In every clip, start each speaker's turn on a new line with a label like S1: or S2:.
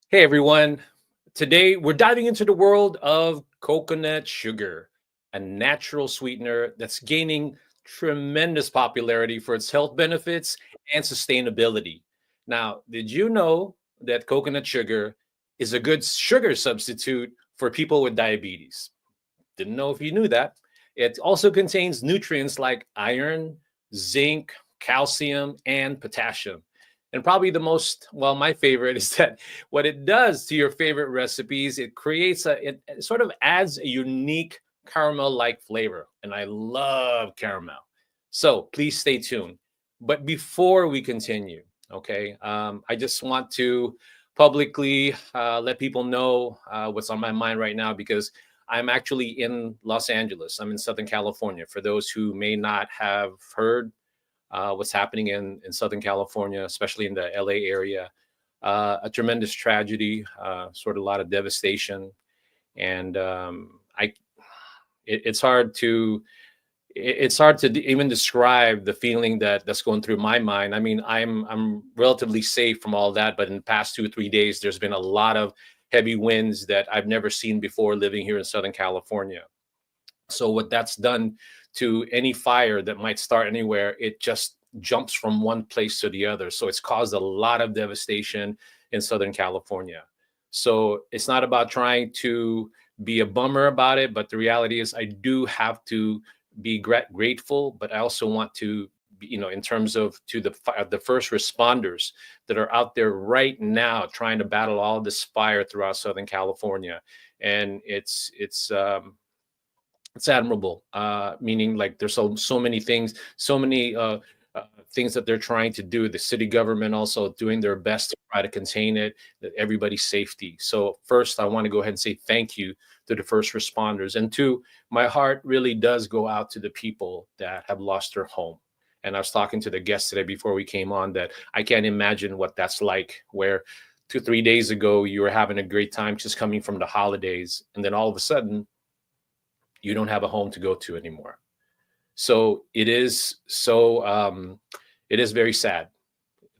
S1: Hey everyone, today we're diving into the world of coconut sugar, a natural sweetener that's gaining tremendous popularity for its health benefits and sustainability. Now, did you know that coconut sugar is a good sugar substitute for people with diabetes? Didn't know if you knew that. It also contains nutrients like iron, zinc, calcium, and potassium. And probably the most, well, my favorite is that what it does to your favorite recipes, it creates it sort of adds a unique caramel-like flavor. And I love caramel. So please stay tuned. But before we continue, okay, I just want to publicly let people know what's on my mind right now because I'm actually in Los Angeles. I'm in Southern California. For those who may not have heard what's happening in Southern California, especially in the LA area, a tremendous tragedy, sort of a lot of devastation, and it's hard to even describe the feeling that's going through my mind. I mean, I'm relatively safe from all that, but in the past 2 or 3 days, there's been a lot of heavy winds that I've never seen before living here in Southern California. So what that's done to any fire that might start anywhere, it just jumps from one place to the other. So it's caused a lot of devastation in Southern California. So it's not about trying to be a bummer about it, but the reality is I do have to be grateful, but I also want to, in terms of to the first responders that are out there right now trying to battle all this fire throughout Southern California. And it's admirable, meaning like there's so many things, so many things that they're trying to do. The city government also doing their best to try to contain it, that everybody's safety. So first, I want to go ahead and say thank you to the first responders. And two, my heart really does go out to the people that have lost their home. And I was talking to the guest today before we came on that I can't imagine what that's like, where 2-3 days ago you were having a great time just coming from the holidays, and then all of a sudden you don't have a home to go to anymore. So it is very sad,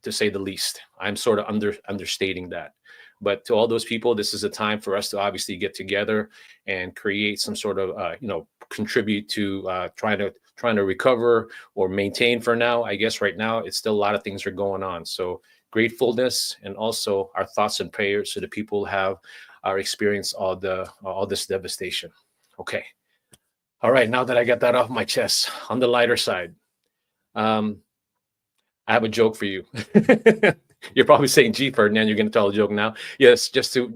S1: to say the least. I'm sort of understating that. But to all those people, this is a time for us to obviously get together and create some sort of, contribute to trying to recover or maintain. For now, I guess right now, it's still a lot of things are going on. So gratefulness, and also our thoughts and prayers to the people who are experienced all this devastation. Okay. All right, now that I got that off my chest, on the lighter side, I have a joke for you. You're probably saying, "Gee, Ferdinand, you're going to tell a joke now?" Yes, just to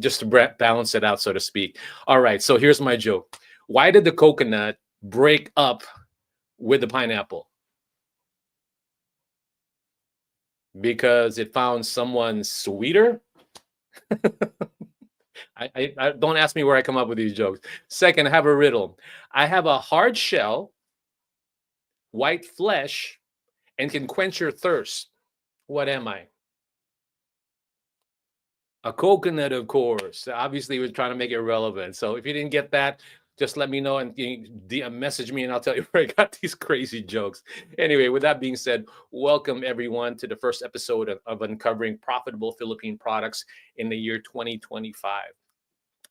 S1: balance it out, so to speak. All right, so here's my joke. Why did the coconut break up with the pineapple? Because it found someone sweeter. I don't ask me where I come up with these jokes. Second, I have a riddle. I have a hard shell, white flesh, and can quench your thirst. What am I? A coconut, of course. Obviously, we're trying to make it relevant. So if you didn't get that, just let me know and message me, and I'll tell you where I got these crazy jokes. Anyway, with that being said, welcome everyone to the first episode of Uncovering Profitable Philippine Products in the year 2025.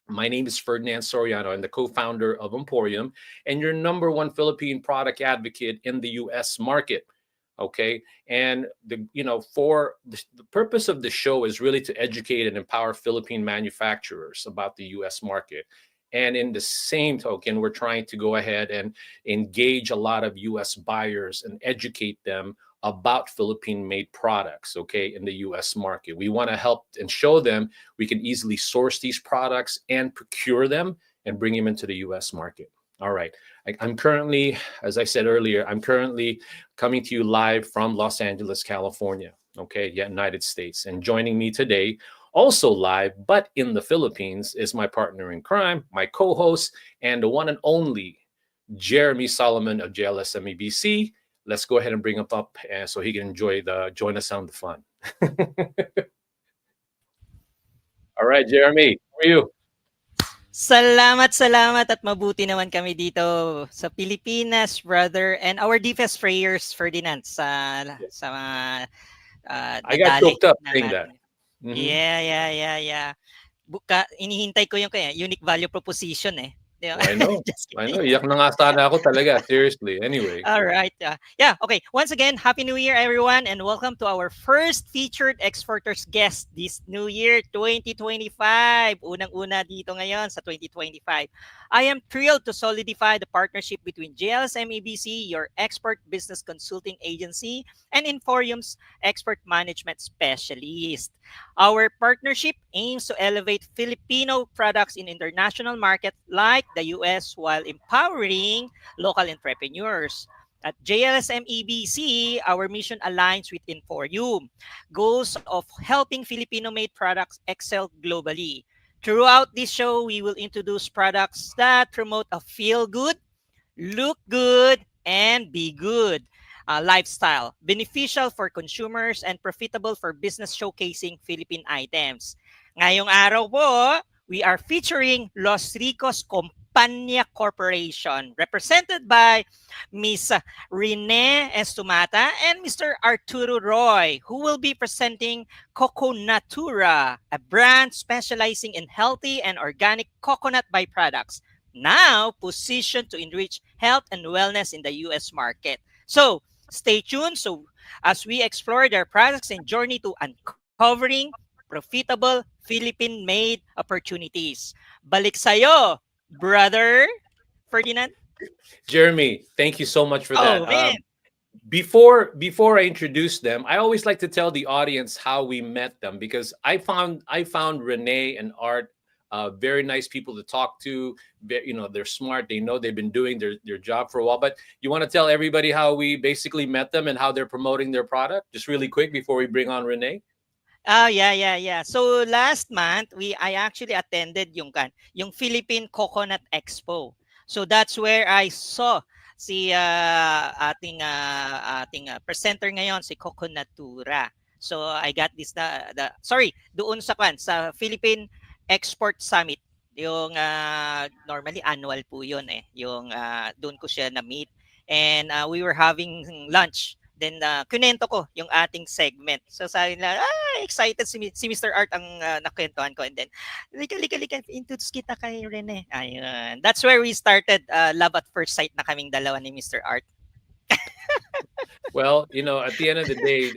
S1: My name is Ferdinand Soriano. I'm the co-founder of EmPHorium and your number one Philippine product advocate in the U.S. market. Okay, and the purpose of the show is really to educate and empower Philippine manufacturers about the U.S. market. And in the same token, we're trying to go ahead and engage a lot of U.S. buyers and educate them about Philippine-made products, okay, in the U.S. market. We want to help and show them we can easily source these products and procure them and bring them into the U.S. market. All right. I'm currently, as I said earlier, I'm currently coming to you live from Los Angeles, California, okay, United States. And joining me today, also live, but in the Philippines, is my partner in crime, my co-host, and the one and only Jeremy Salomon of JLSMEBC. Let's go ahead and bring him up so he can join us on the fun. All right, Jeremy, how are you?
S2: Salamat at mabuti naman kami dito sa Pilipinas, brother. And our deepest prayers, Ferdinand, sa
S1: I got
S2: nadali
S1: choked up
S2: ng
S1: saying that.
S2: ating...
S1: Mhm.
S2: Yeah. Inihintay ko yung unique value proposition eh.
S1: Oh, I know.
S2: Just
S1: I
S2: kidding.
S1: know. Iyak na nga sana ako talaga. Seriously. Anyway.
S2: All right. Okay. Once again, Happy New Year, everyone, and welcome to our first featured exporters guest this new year, 2025. Unang-una dito ngayon sa 2025. I am thrilled to solidify the partnership between JLSMEBC, your export business consulting agency, and EmPHorium's export management specialist. Our partnership aims to elevate Filipino products in international markets like the US while empowering local entrepreneurs. At JLSM EBC, our mission aligns with EmPHorium, goals of helping Filipino-made products excel globally. Throughout this show, we will introduce products that promote a feel-good, look good, and be good lifestyle, beneficial for consumers and profitable for business showcasing Philippine items. Ngayong araw po, we are featuring Los Ricos Compañia Corporation, represented by Miss Renee Estomata and Mr. Arturo Roy, who will be presenting Coco Natura, a brand specializing in healthy and organic coconut byproducts, now positioned to enrich health and wellness in the US market. So, stay tuned as we explore their products and journey to uncovering profitable Philippine-made opportunities. Balik sa'yo, brother Ferdinand.
S1: Jeremy, thank you so much for that.
S2: Oh, man.
S1: Before I introduce them, I always like to tell the audience how we met them because I found Renee and Art very nice people to talk to. They're smart. They know they've been doing their job for a while. But you want to tell everybody how we basically met them and how they're promoting their product, just really quick before we bring on Renee.
S2: Oh, yeah. So last month, I actually attended yung Philippine Coconut Expo. So that's where I saw si ating presenter ngayon, si Coco Natura. So I got this doon sa Philippine Export Summit. Yung normally annual po 'yun eh. Yung doon ko siya na-meet, and we were having lunch. Then kunento ko yung ating segment. So sabi nila, excited si Mr. Art ang nakwentuhan ko. And then, lika, introduce kita kay Rene. Ayun. That's where we started love at first sight na kaming dalawa ni Mr. Art.
S1: Well, at the end of the day,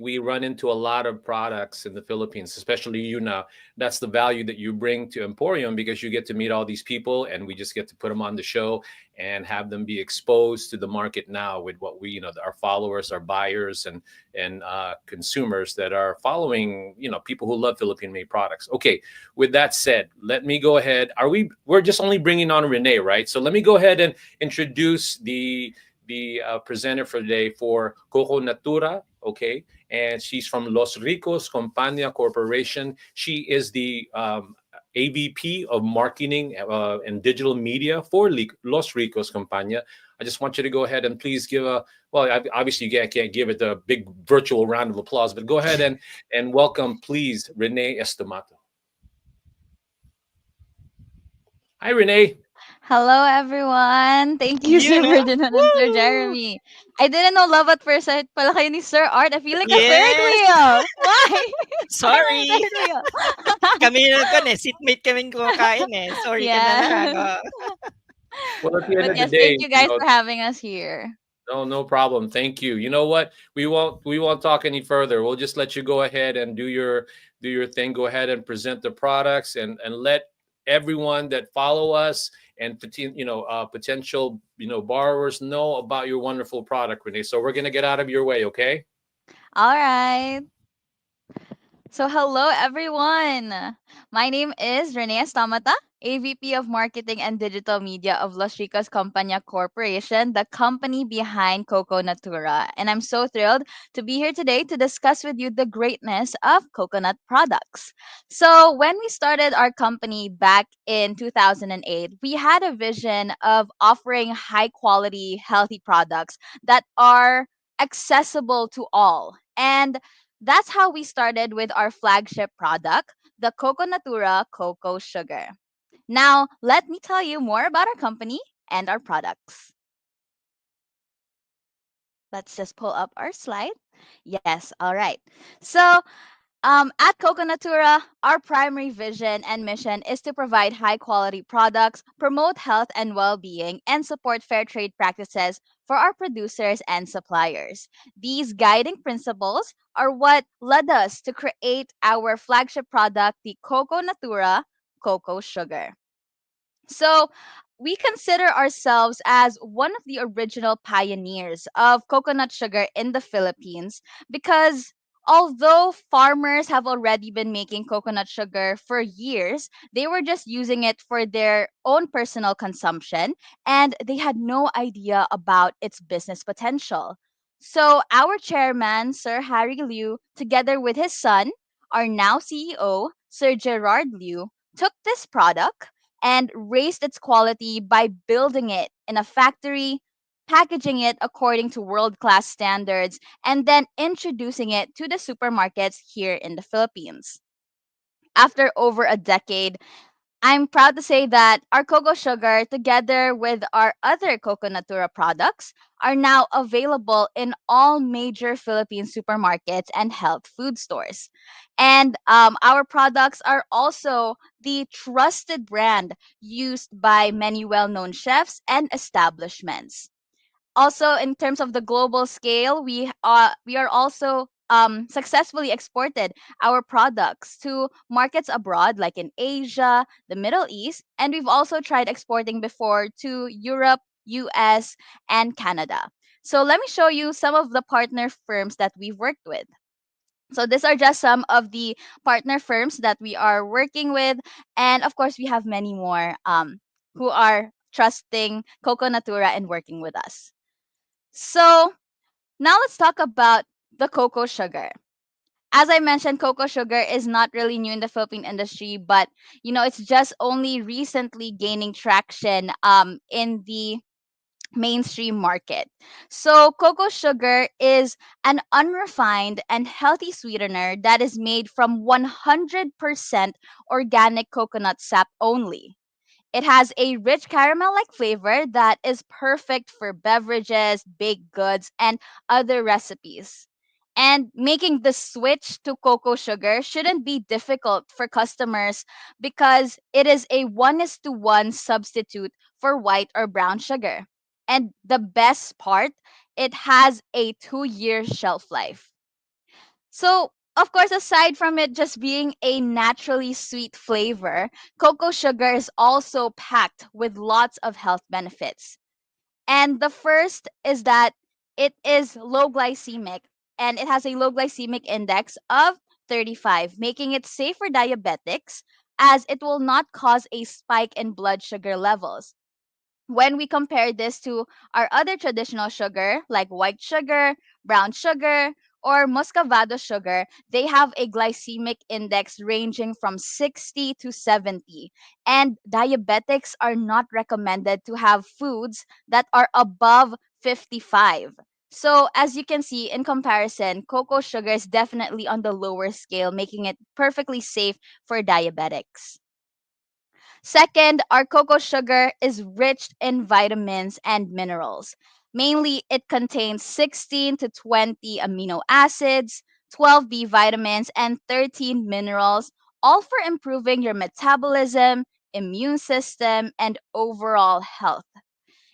S1: we run into a lot of products in the Philippines, especially you now. That's the value that you bring to EmPHorium because you get to meet all these people and we just get to put them on the show and have them be exposed to the market now with what our followers, our buyers and consumers that are following, people who love Philippine-made products. Okay, with that said, let me go ahead. We're just only bringing on Renee, right? So let me go ahead and introduce the presenter for today for Coco Natura, okay? And she's from Los Ricos Compañia Corporation. She is the AVP of Marketing and Digital Media for Los Ricos Compañia. I just want you to go ahead and please give obviously you can't give it a big virtual round of applause, but go ahead and welcome, please, Renee Estomata. Hi, Renee.
S3: Hello, everyone. Thank you,
S2: You
S3: Sir
S2: know?
S3: Ferdinand and Sir
S2: Woo!
S3: Jeremy. I didn't know love at first sight pala kayo ni Sir Art. I feel like a third
S2: Yes!
S3: wheel. Why? Why am I a
S2: Sorry!
S3: third wheel?
S2: Kami seatmate kaming kumakain eh. Sorry ka na lang.
S3: Yeah.
S2: Oh.
S1: Well, at the end
S3: But
S1: of the
S3: yes,
S1: day,
S3: thank you guys for having us here.
S1: no, no problem. Thank you. You know what? We won't talk any further. We'll just let you go ahead and do your thing. Go ahead and present the products and let everyone that follow us and potential borrowers know about your wonderful product, Renee. So we're gonna get out of your way, okay?
S3: All right. So, hello everyone. My name is Renee Estomata, AVP of Marketing and Digital Media of Los Ricos Compañia Corporation, the company behind Coco Natura. And I'm so thrilled to be here today to discuss with you the greatness of coconut products. So, when we started our company back in 2008, we had a vision of offering high quality, healthy products that are accessible to all. And that's how we started with our flagship product, the Coco Natura Cocoa Sugar. Now, let me tell you more about our company and our products. Let's just pull up our slide. Yes, all right. So, at Coco Natura, our primary vision and mission is to provide high quality products, promote health and well being, and support fair trade practices for our producers and suppliers. These guiding principles are what led us to create our flagship product, the Coco Natura Cocoa Sugar. So, we consider ourselves as one of the original pioneers of coconut sugar in the Philippines because although farmers have already been making coconut sugar for years, they were just using it for their own personal consumption and they had no idea about its business potential. So, our chairman, Sir Harry Liu, together with his son, our now CEO, Sir Gerard Liu, took this product and raised its quality by building it in a factory, packaging it according to world class standards, and then introducing it to the supermarkets here in the Philippines. After over a decade, I'm proud to say that our cocoa sugar, together with our other Coconatura products, are now available in all major Philippine supermarkets and health food stores. And our products are also the trusted brand used by many well known chefs and establishments. Also, in terms of the global scale, we are also successfully exported our products to markets abroad, like in Asia, the Middle East, and we've also tried exporting before to Europe, US, and Canada. So let me show you some of the partner firms that we've worked with. So these are just some of the partner firms that we are working with, and of course, we have many more who are trusting Coco Natura and working with us. So now let's talk about the cocoa sugar. As I mentioned, cocoa sugar is not really new in the Philippine industry, but it's just only recently gaining traction in the mainstream market. So cocoa sugar is an unrefined and healthy sweetener that is made from 100% organic coconut sap only. It has a rich caramel like flavor that is perfect for beverages, baked goods, and other recipes. And making the switch to cocoa sugar shouldn't be difficult for customers because it is a 1:1 substitute for white or brown sugar. And the best part, it has a 2-year shelf life. So, of course, aside from it just being a naturally sweet flavor, cocoa sugar is also packed with lots of health benefits. And the first is that it is low glycemic and it has a low glycemic index of 35, making it safe for diabetics as it will not cause a spike in blood sugar levels. When we compare this to our other traditional sugar like white sugar, brown sugar, or muscovado sugar, they have a glycemic index ranging from 60 to 70. And diabetics are not recommended to have foods that are above 55. So, as you can see, in comparison, cocoa sugar is definitely on the lower scale, making it perfectly safe for diabetics. Second, our cocoa sugar is rich in vitamins and minerals. Mainly, it contains 16 to 20 amino acids, 12 B vitamins, and 13 minerals, all for improving your metabolism, immune system, and overall health.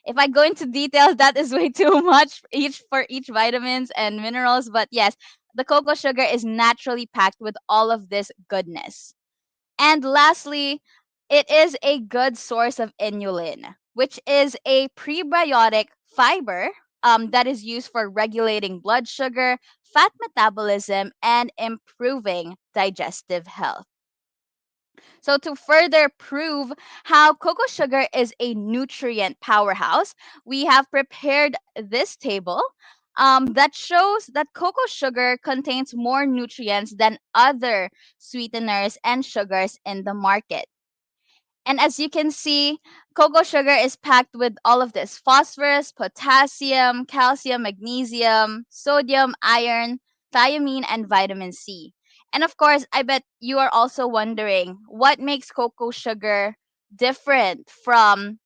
S3: If I go into details, that is way too much for each vitamins and minerals. But yes, the cocoa sugar is naturally packed with all of this goodness. And lastly, it is a good source of inulin, which is a prebiotic fiber that is used for regulating blood sugar, fat metabolism, and improving digestive health. So, to further prove how cocoa sugar is a nutrient powerhouse, we have prepared this table that shows that cocoa sugar contains more nutrients than other sweeteners and sugars in the market. And as you can see, cocoa sugar is packed with all of this phosphorus, potassium, calcium, magnesium, sodium, iron, thiamine, and vitamin C. And of course, I bet you are also wondering what makes cocoa sugar different from,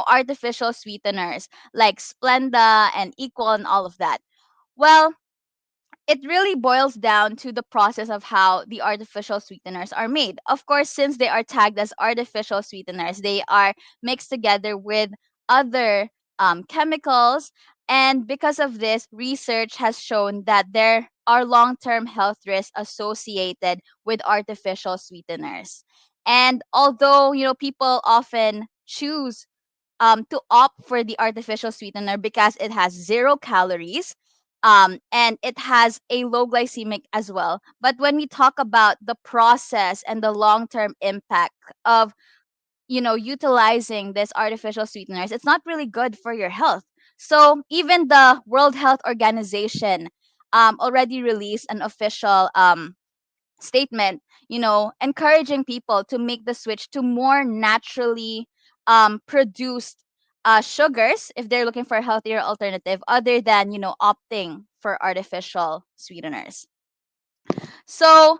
S3: artificial sweeteners like Splenda and Equal and all of that. Well, it really boils down to the process of how the artificial sweeteners are made. Of course, since they are tagged as artificial sweeteners, they are mixed together with other chemicals. And because of this, research has shown that there are long term health risks associated with artificial sweeteners. And although, people often choose to opt for the artificial sweetener because it has 0 calories, and it has a low glycemic as well. But when we talk about the process and the long term impact of utilizing this artificial sweeteners, it's not really good for your health. So even the World Health Organization already released an official statement, encouraging people to make the switch to more naturally produced sugars if they're looking for a healthier alternative other than, opting for artificial sweeteners. So,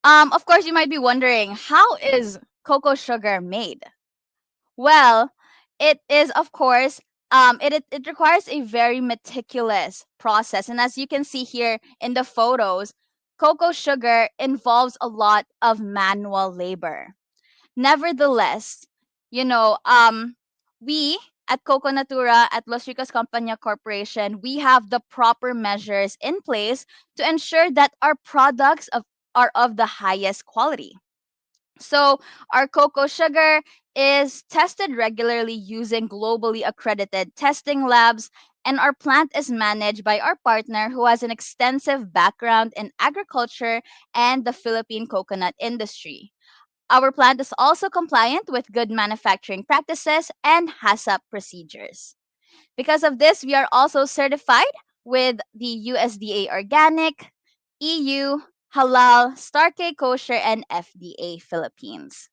S3: of course, you might be wondering, how is cocoa sugar made? Well, it is, of course, it requires a very meticulous process. And as you can see here in the photos, cocoa sugar involves a lot of manual labor. Nevertheless, you know, um, we at Coco Natura at Los Ricos Compañia Corporation, we have the proper measures in place to ensure that our are of the highest quality. So, our cocoa sugar is tested regularly using globally accredited testing labs, and our plant is managed by our partner who has an extensive background in agriculture and the Philippine coconut industry. Our plant is also compliant with good manufacturing practices and HACCP procedures. Because of this, we are also certified with the USDA Organic, EU, Halal, Star K Kosher, and FDA Philippines.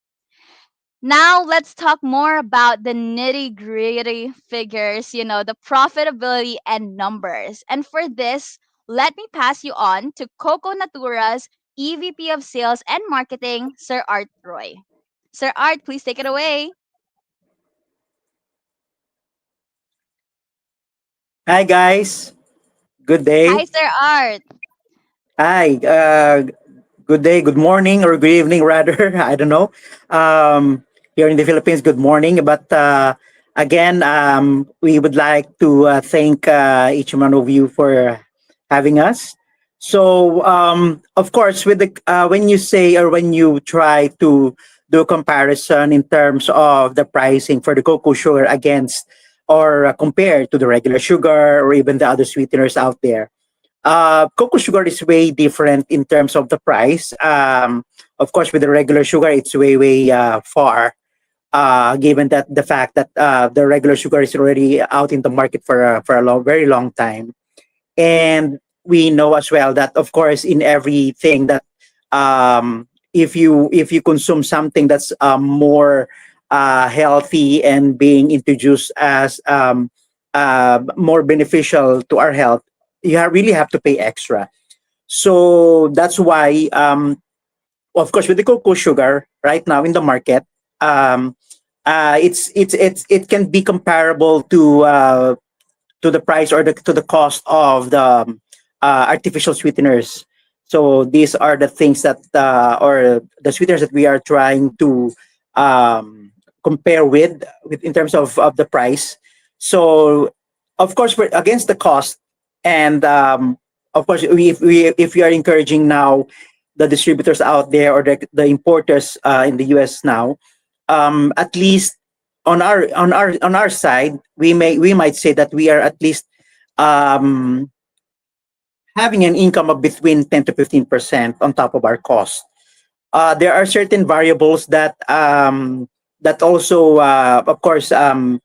S3: Now let's talk more about the nitty gritty figures, the profitability and numbers. And for this, let me pass you on to Coco Natura's EVP of Sales and Marketing, Sir Art Roy. Sir Art, please take it away.
S4: Hi guys, good
S3: Hi,
S4: day.
S3: Sir Art.
S4: Hi, good day, good morning, or good evening rather. I don't know. Here in the Philippines, good morning. But again, we would like to thank each one of you for having us. So, of course, with the when you say or when you try to do a comparison in terms of the pricing for the cocoa sugar against or compared to the regular sugar or even the other sweeteners out there, cocoa sugar is way different in terms of the price. Of course, with the regular sugar, it's way far. Given that the fact that the regular sugar is already out in the market for a very long time, and we know as well that of course in everything that if you consume something that's more healthy and being introduced as more beneficial to our health, really have to pay extra. So that's why of course with the cocoa sugar right now in the market, it can be comparable to the price or to the cost of the artificial sweeteners. So these are the things that or the sweeteners that we are trying to um, compare with in terms of the price. So of course we're against the cost, and of course if we are encouraging now the distributors out there or the importers in the US now, at least on our side, we might say that we are at least um, having an income of between 10 to 15% on top of our cost. There are certain variables that also, of course, um,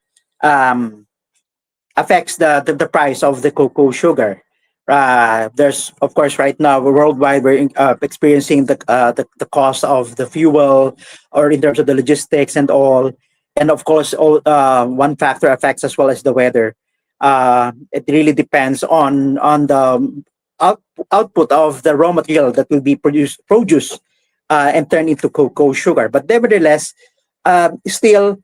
S4: affects the price of the cocoa sugar. There's of course right now worldwide we're experiencing the cost of the fuel, or in terms of the logistics and all, and of course one factor affects as well as the weather. It really depends on the out, output of the raw material that will be produced and turned into cocoa sugar. But nevertheless, still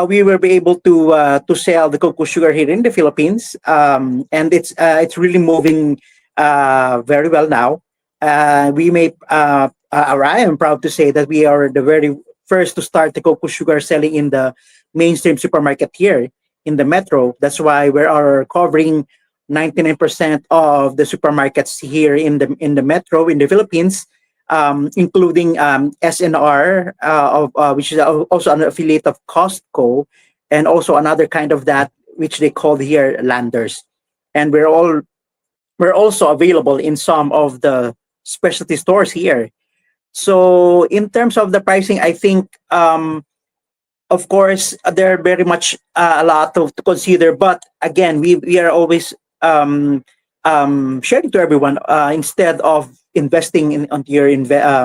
S4: we will be able to sell the cocoa sugar here in the Philippines, and it's really moving very well now. Or I am proud to say that we are the very first to start the cocoa sugar selling in the mainstream supermarket here in the metro. That's why we are covering 99% of the supermarkets here in the metro in the Philippines, including SNR, which is also an affiliate of Costco, and also another kind of that which they call here Landers. And we're also available in some of the specialty stores here. So in terms of the pricing, I think of course there are very much a lot to consider. But again, we are always sharing to everyone, instead of investing on your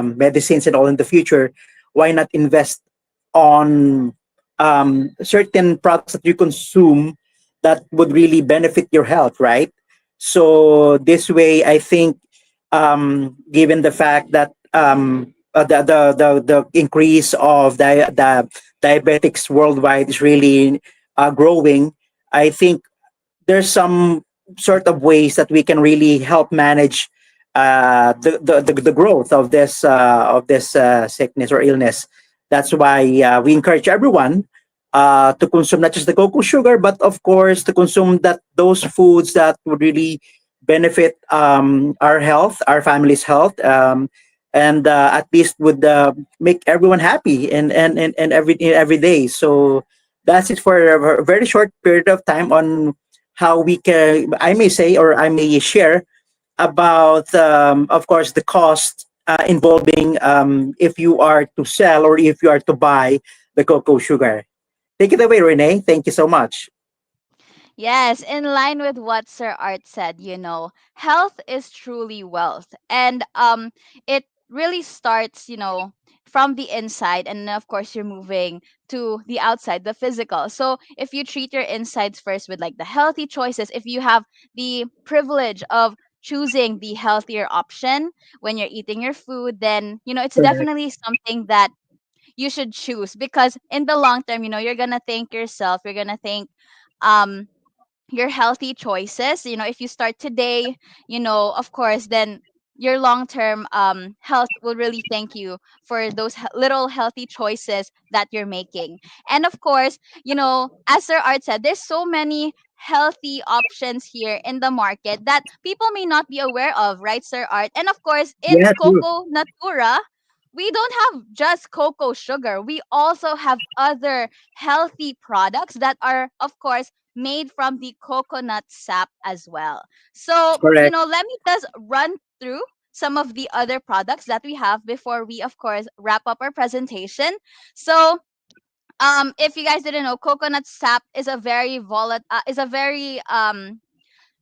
S4: medicines and all in the future, why not invest on certain products that you consume that would really benefit your health, right? So this way, I think, given the fact that the increase of the diabetics worldwide is really growing, I think there's some sort of ways that we can really help manage the growth of this sickness or illness. That's why we encourage everyone to consume not just the cocoa sugar, but of course to consume those foods that would really benefit our health, our family's health, and at least would make everyone happy and every day. So that's it for a very short period of time on how we can, I may say, or I may share about, of course, the cost involving if you are to sell or if you are to buy the cocoa sugar. Take it away, Renee. Thank you so much.
S3: Yes, in line with what Sir Art said, health is truly wealth. And it really starts, from the inside, and of course you're moving to the outside, the physical. So if you treat your insides first with like the healthy choices, if you have the privilege of choosing the healthier option when you're eating your food, then it's
S4: Correct.
S3: definitely something that you should choose, because in the long term, you're gonna thank yourself, you're gonna thank um your healthy choices. If you start today, of course, then your long term health will really thank you for those little healthy choices that you're making. And of course, as Sir Art said, there's so many healthy options here in the market that people may not be aware of, right, Sir Art? And of course, in
S4: Yeah, true.
S3: Coco Natura, we don't have just cocoa sugar. We also have other healthy products that are, of course, made from the coconut sap as well. So,
S4: Correct.
S3: let me just run through some of the other products that we have before we, of course, wrap up our presentation. So, if you guys didn't know, coconut sap is a very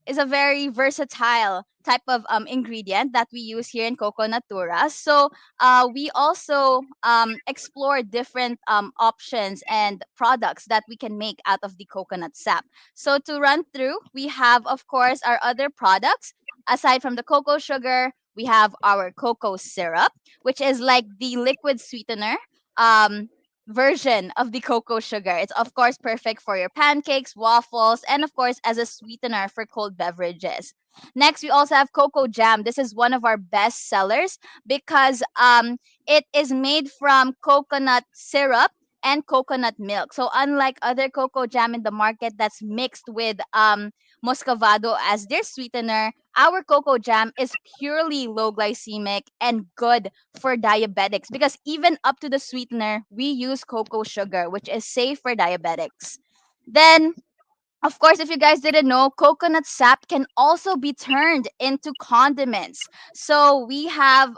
S3: is a very versatile type of ingredient that we use here in Coco Natura. So we also explore different options and products that we can make out of the coconut sap. So to run through, we have, of course, our other products. Aside from the cocoa sugar, we have our cocoa syrup, which is like the liquid sweetener. Um, version of the cocoa sugar. It's of course perfect for your pancakes, waffles, and of course as a sweetener for cold beverages. Next, we also have cocoa jam. This is one of our best sellers because it is made from coconut syrup and coconut milk. So unlike other cocoa jam in the market that's mixed with muscovado as their sweetener, our cocoa jam is purely low glycemic and good for diabetics because even up to the sweetener, we use cocoa sugar, which is safe for diabetics. Then of course, if you guys didn't know, coconut sap can also be turned into condiments. So we have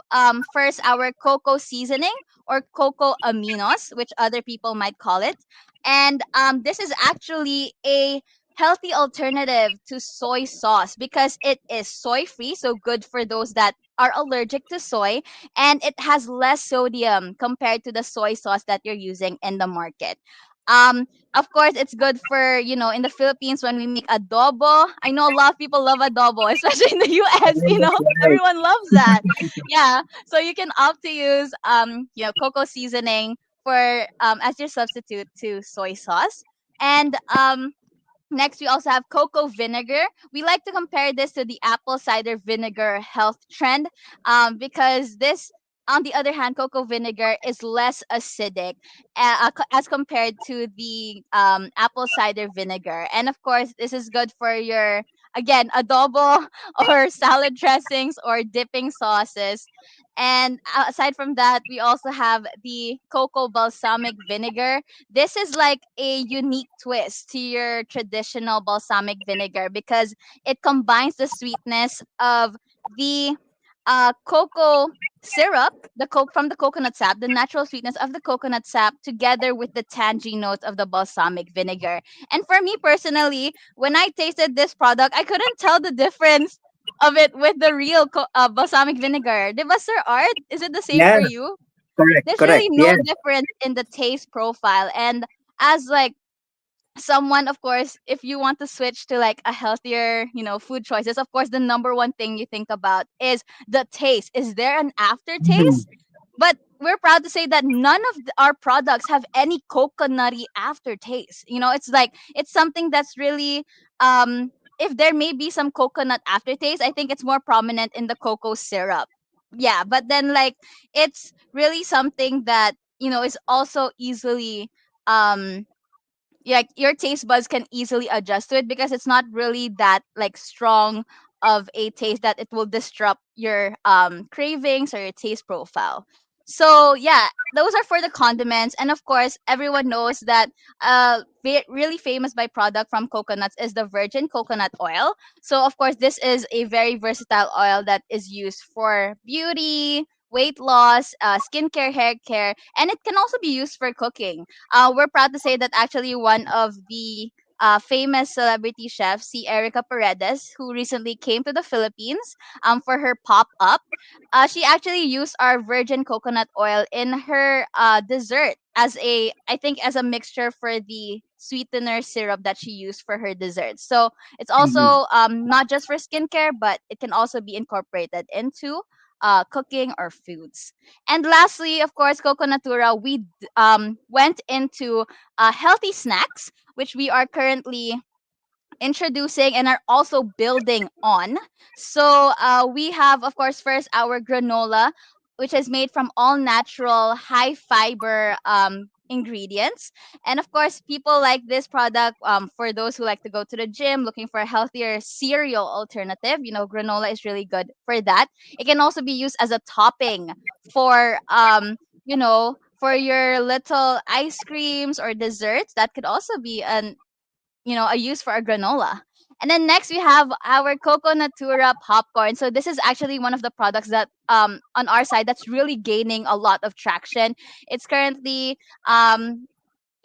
S3: first our cocoa seasoning or cocoa aminos, which other people might call it. And this is actually a healthy alternative to soy sauce because it is soy free, so good for those that are allergic to soy, and it has less sodium compared to the soy sauce that you're using in the market. Um, of course, it's good for, in the Philippines when we make adobo. I know a lot of people love adobo, especially in the US,
S4: Right.
S3: everyone loves that. Yeah. So you can opt to use, cocoa seasoning for as your substitute to soy sauce. And next, we also have cocoa vinegar. We like to compare this to the apple cider vinegar health trend because this, on the other hand, cocoa vinegar is less acidic as compared to the apple cider vinegar. And of course, this is good for your, again, adobo or salad dressings or dipping sauces. And aside from that, we also have the cocoa balsamic vinegar. This is like a unique twist to your traditional balsamic vinegar because it combines the sweetness of the cocoa syrup, the coke from the coconut sap, the natural sweetness of the coconut sap, together with the tangy notes of the balsamic vinegar. And for me personally, when I tasted this product, I couldn't tell the difference of it with the real balsamic vinegar. Diba, Sir Art? Is it the same
S4: Yeah,
S3: for you?
S4: correct,
S3: There's
S4: correct.
S3: really no
S4: Yeah.
S3: difference in the taste profile. And as like someone, of course, if you want to switch to like a healthier, food choices, of course, the number one thing you think about is the taste. Is there an
S4: Mhm.
S3: aftertaste? But we're proud to say that none of our products have any coconutty aftertaste. It's like it's something that's really if there may be some coconut aftertaste, I think it's more prominent in the cocoa syrup. Yeah, but then like it's really something that, is also easily um like your taste buds can easily adjust to it because it's not really that like strong of a taste that it will disrupt your cravings or your taste profile. So yeah, those are for the condiments. And of course, everyone knows that really famous byproduct from coconuts is the virgin coconut oil. So of course, this is a very versatile oil that is used for beauty, weight loss, skincare, hair care, and it can also be used for cooking. We're proud to say that actually one of the famous celebrity chefs, si Erica Paredes, who recently came to the Philippines for her pop up, she actually used our virgin coconut oil in her dessert as I think, as a mixture for the sweetener syrup that she used for her dessert. So it's
S4: Mhm.
S3: also not just for skincare, but it can also be incorporated into cooking or foods. And lastly, of course, Coconatura, we went into healthy snacks, which we are currently introducing and are also building on. So we have, of course, first our granola, which is made from all natural, high fiber ingredients. And of course, people like this product for those who like to go to the gym looking for a healthier cereal alternative. Granola is really good for that. It can also be used as a topping for, for your little ice creams or desserts. That could also be a use for a granola. And then next we have our Coco Natura popcorn. So this is actually one of the products that on our side that's really gaining a lot of traction. It's currently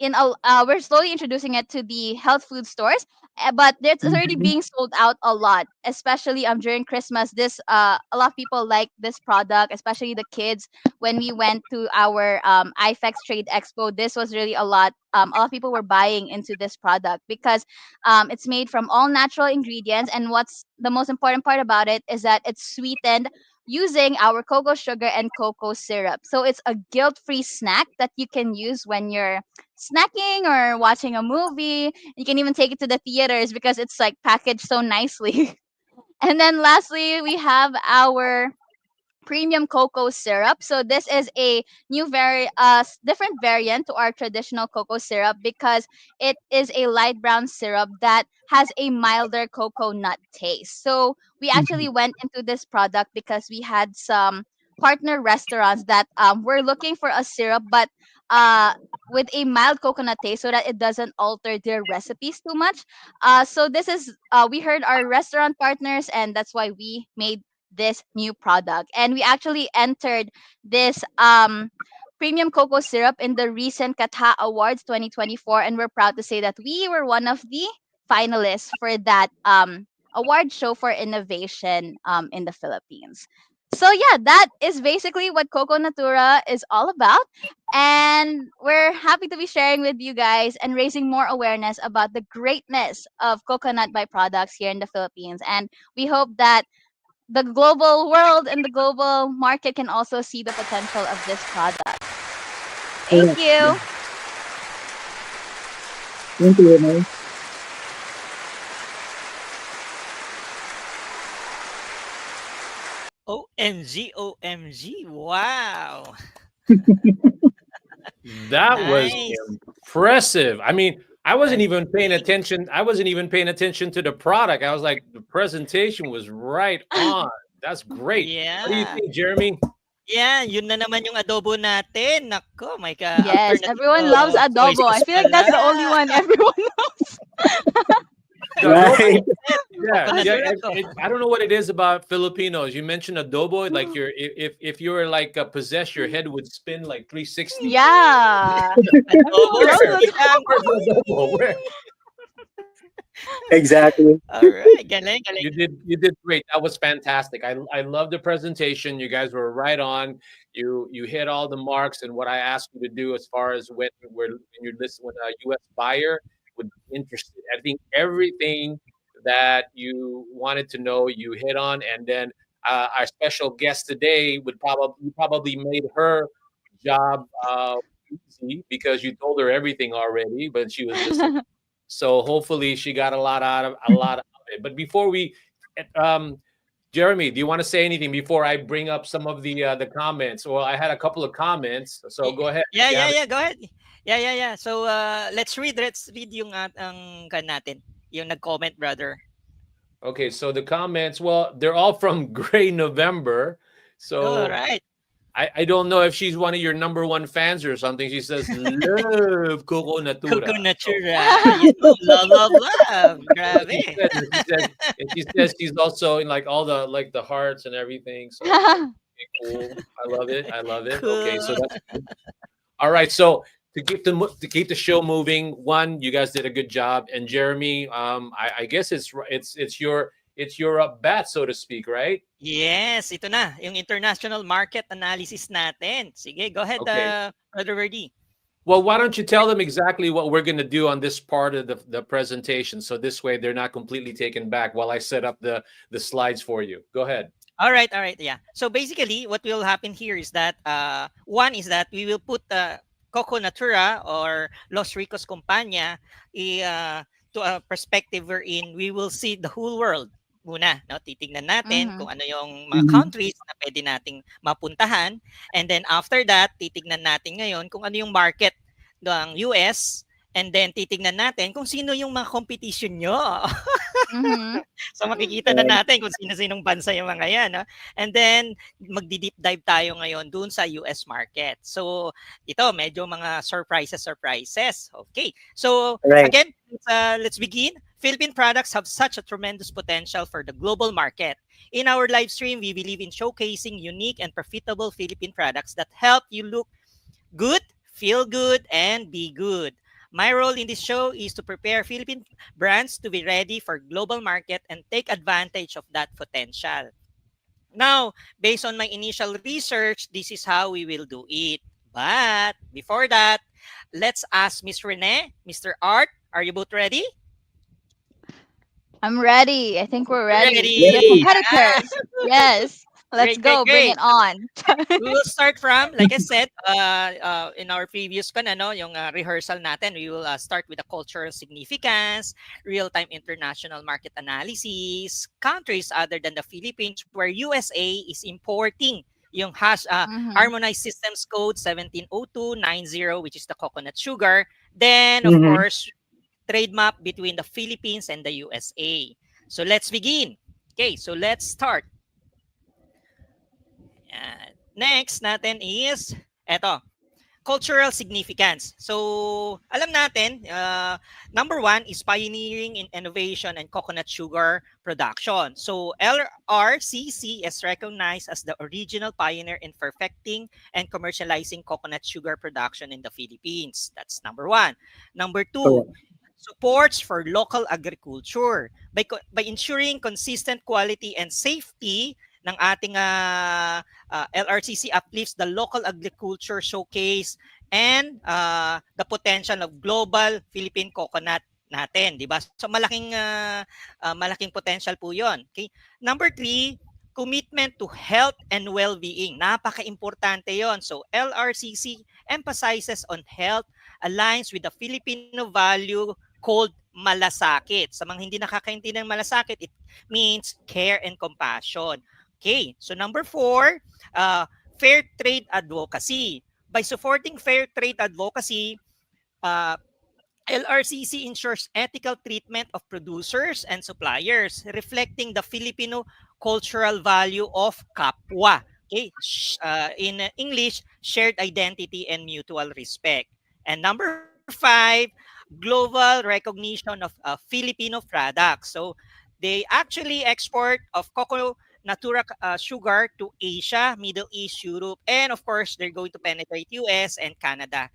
S3: we're slowly introducing it to the health food stores, but it's already
S4: Mhm.
S3: being sold out a lot, especially during Christmas. This a lot of people like this product, especially the kids. When we went to our IFEX Trade Expo, this was really a lot of people were buying into this product because it's made from all natural ingredients, and what's the most important part about it is that it's sweetened using our cocoa sugar and cocoa syrup. So it's a guilt-free snack that you can use when you're snacking or watching a movie. You can even take it to the theaters because it's like packaged so nicely. And then lastly, we have our premium cocoa syrup. So this is a different variant to our traditional cocoa syrup because it is a light brown syrup that has a milder cocoa nut taste. So we actually went into this product because we had some partner restaurants that were looking for a syrup but uh with a mild coconut taste so that it doesn't alter their recipes too much. So this is we heard our restaurant partners, and that's why we made this new product. And we actually entered this premium cocoa syrup in the recent Kata Awards 2024, and we're proud to say that we were one of the finalists for that award show for innovation in the Philippines. So yeah, that is basically what Coco Natura is all about. And we're happy to be sharing with you guys and raising more awareness about the greatness of coconut byproducts here in the Philippines. And we hope that the global world and the global market can also see the potential of this product. Thank
S4: Correct. Yeah.
S3: you.
S4: Thank you, Renee.
S2: OMG, OMG. Wow.
S1: That was
S2: Nice.
S1: impressive. I mean, I wasn't
S2: That's
S1: even paying
S2: great.
S1: attention. I wasn't even paying attention to the product. I was like, the presentation was right on. That's great. What do you
S2: Yeah.
S1: think, Jeremy?
S2: Yeah, yun na naman yung adobo natin. Nako, may
S3: Yes,
S2: ka-alternative
S3: everyone loves adobo. I
S2: choices
S3: feel like
S2: pala.
S3: that's the only one everyone knows.
S1: The adobo.
S4: Right.
S1: Yeah,
S2: Coconut
S1: yeah.
S2: syrup ko.
S1: I don't know what it is about Filipinos. You mentioned adobo, like if you were like possessed, your head would spin like 360.
S3: Yeah.
S2: Adobo,
S3: Who loves
S1: Where?
S2: sinigang.
S1: Where's the
S3: adobo?
S1: adobo? Where?
S4: Exactly.
S2: Alright, galing, galing.
S1: You did great. That was fantastic. I love the presentation. You guys were right on. You hit all the marks and what I asked you to do as far as when you listen when a US buyer would be interested. I think everything that you wanted to know you hit on, and then our special guest today would probably made her job easy because you told her everything already, but she was listening. So hopefully she got a lot of it. But before we, um, Jeremy, do you want to say anything before I bring up some of the comments? Well, I had a couple of comments, so
S2: Y-
S1: go ahead if
S2: Yeah,
S1: you
S2: yeah,
S1: have it.
S2: yeah. Go ahead. Yeah, yeah, yeah. So let's read yung ang kan natin. Yung nag-comment, brother.
S1: Okay, so the comments, well, they're all from Gray November.
S2: All
S1: So
S2: right.
S1: I don't know if she's one of your number one fans or something. She says love Coco Natura.
S2: Coco
S1: So
S2: Natura. You know, love, love, love.
S1: so
S2: Grabe.
S1: she says she's also in like all the like the hearts and everything. So okay, cool. I love it. I love it. Okay, so
S2: Cool.
S1: that's good. All right. So to keep the show moving, one, you guys did a good job, and Jeremy, I guess it's your bat, so to speak, right?
S2: Yes, ito na. Yung international market analysis natin. Sige, go ahead,
S1: Okay.
S2: Brother Verdi.
S1: Well, why don't you tell them exactly what we're going to do on this part of the presentation, so this way they're not completely taken back while I set up the slides for you. Go ahead.
S2: All right, yeah. So basically, what will happen here is that one is that we will put Coco Natura or Los Ricos Compañia to a perspective wherein we will see the whole world. Muna, no? Titignan natin
S3: Mhm.
S2: kung ano yung mga
S4: Mhm.
S2: countries na pwede nating mapuntahan. And then after that, titignan natin ngayon kung ano yung market ng US. And then titignan natin kung sino yung mga competition nyo.
S3: Mhm.
S2: So makikita na natin kung sino-sinong bansa yung mga yan. No? And then magdi-deep dive tayo ngayon dun sa US market. So ito, medyo mga surprises. Okay. So
S4: Right.
S2: again, let's begin. Philippine products have such a tremendous potential for the global market. In our live stream, we believe in showcasing unique and profitable Philippine products that help you look good, feel good, and be good. My role in this show is to prepare Philippine brands to be ready for global market and take advantage of that potential. Now, based on my initial research, this is how we will do it. But before that, let's ask Miss Renee, Mr. Art, are you both ready?
S3: I'm ready. I think we're ready to be the
S2: Ready.
S4: Ready.
S2: Ah,
S3: competitors. Yes. Let's
S2: Great, great,
S3: go. Bring
S2: great.
S3: it on.
S2: We will start from, like I said, in our previous yung rehearsal natin, we will start with the cultural significance, real-time international market analysis, countries other than the Philippines where USA is importing yung
S3: Mm-hmm.
S2: Harmonized Systems Code 170290, which is the coconut sugar. Then, of
S4: Mm-hmm.
S2: course, trade map between the Philippines and the USA. So let's begin. Okay, so let's start. Next natin is eto, cultural significance. So, alam natin, number one is pioneering in innovation and coconut sugar production. So, LRCC is recognized as the original pioneer in perfecting and commercializing coconut sugar production in the Philippines. That's number one. Number two,
S4: Correct.
S2: supports for local agriculture by ensuring consistent quality and safety ng ating LRCC uplifts the local agriculture showcase and the potential of global Philippine coconut natin, di ba? So malaking potential po 'yon. Okay? Number three, commitment to health and well-being. Napaka-importante 'yon. So LRCC emphasizes on health, aligns with the Filipino value called malasakit. Sa mga hindi nakakaintindi ng malasakit, it means care and compassion. Okay, so number four, fair trade advocacy. By supporting fair trade advocacy, uh, LRCC ensures ethical treatment of producers and suppliers, reflecting the Filipino cultural value of kapwa. Okay, in English, shared identity and mutual respect. And number five, global recognition of Filipino products. So they actually export of cocoa natura sugar to Asia, Middle East, Europe, and of course, they're going to penetrate US and Canada.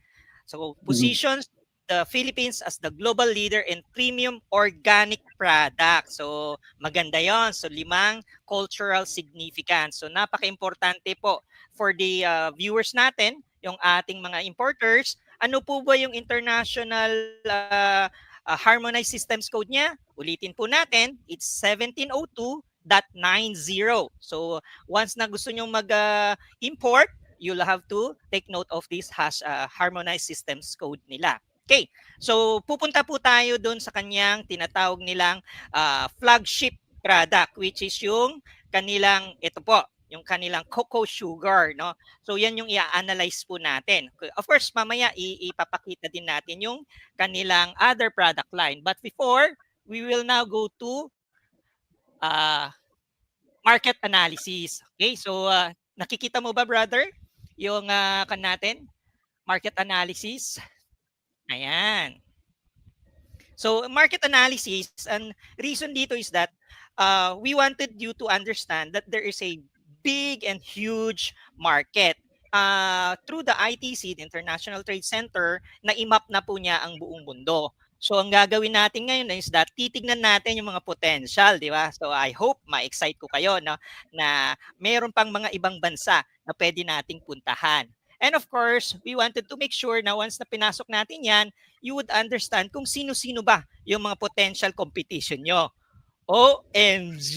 S2: So
S4: Mhm.
S2: positions the Philippines as the global leader in premium organic products. So maganda yon. So limang cultural significance. So napaka-importante po for the viewers natin, yung ating mga importers. Ano po ba yung international harmonized systems code niya? Ulitin po natin, it's 1702.90. So once na gusto nyong mag-import, you'll have to take note of this harmonized systems code nila. Okay, so pupunta po tayo doon sa kanyang tinatawag nilang flagship product, which is yung kanilang, ito po, yung kanilang cocoa sugar, no? So yan yung i-analyze po natin. Of course, mamaya ipapakita din natin yung kanilang other product line. But before, we will now go to uh, market analysis. Okay, so nakikita mo ba, brother, yung kan natin, market analysis? Ayan. So market analysis, and reason dito is that we wanted you to understand that there is a big and huge market. Through the ITC, the International Trade Center, na-imap na po niya ang buong mundo. So ang gagawin natin ngayon is that titignan natin yung mga potential, di ba? So I hope ma-excite ko kayo, no, na meron pang mga ibang bansa na pwede nating puntahan. And of course, we wanted to make sure na once na pinasok natin yan, you would understand kung sino-sino ba yung mga potential competition nyo. OMG!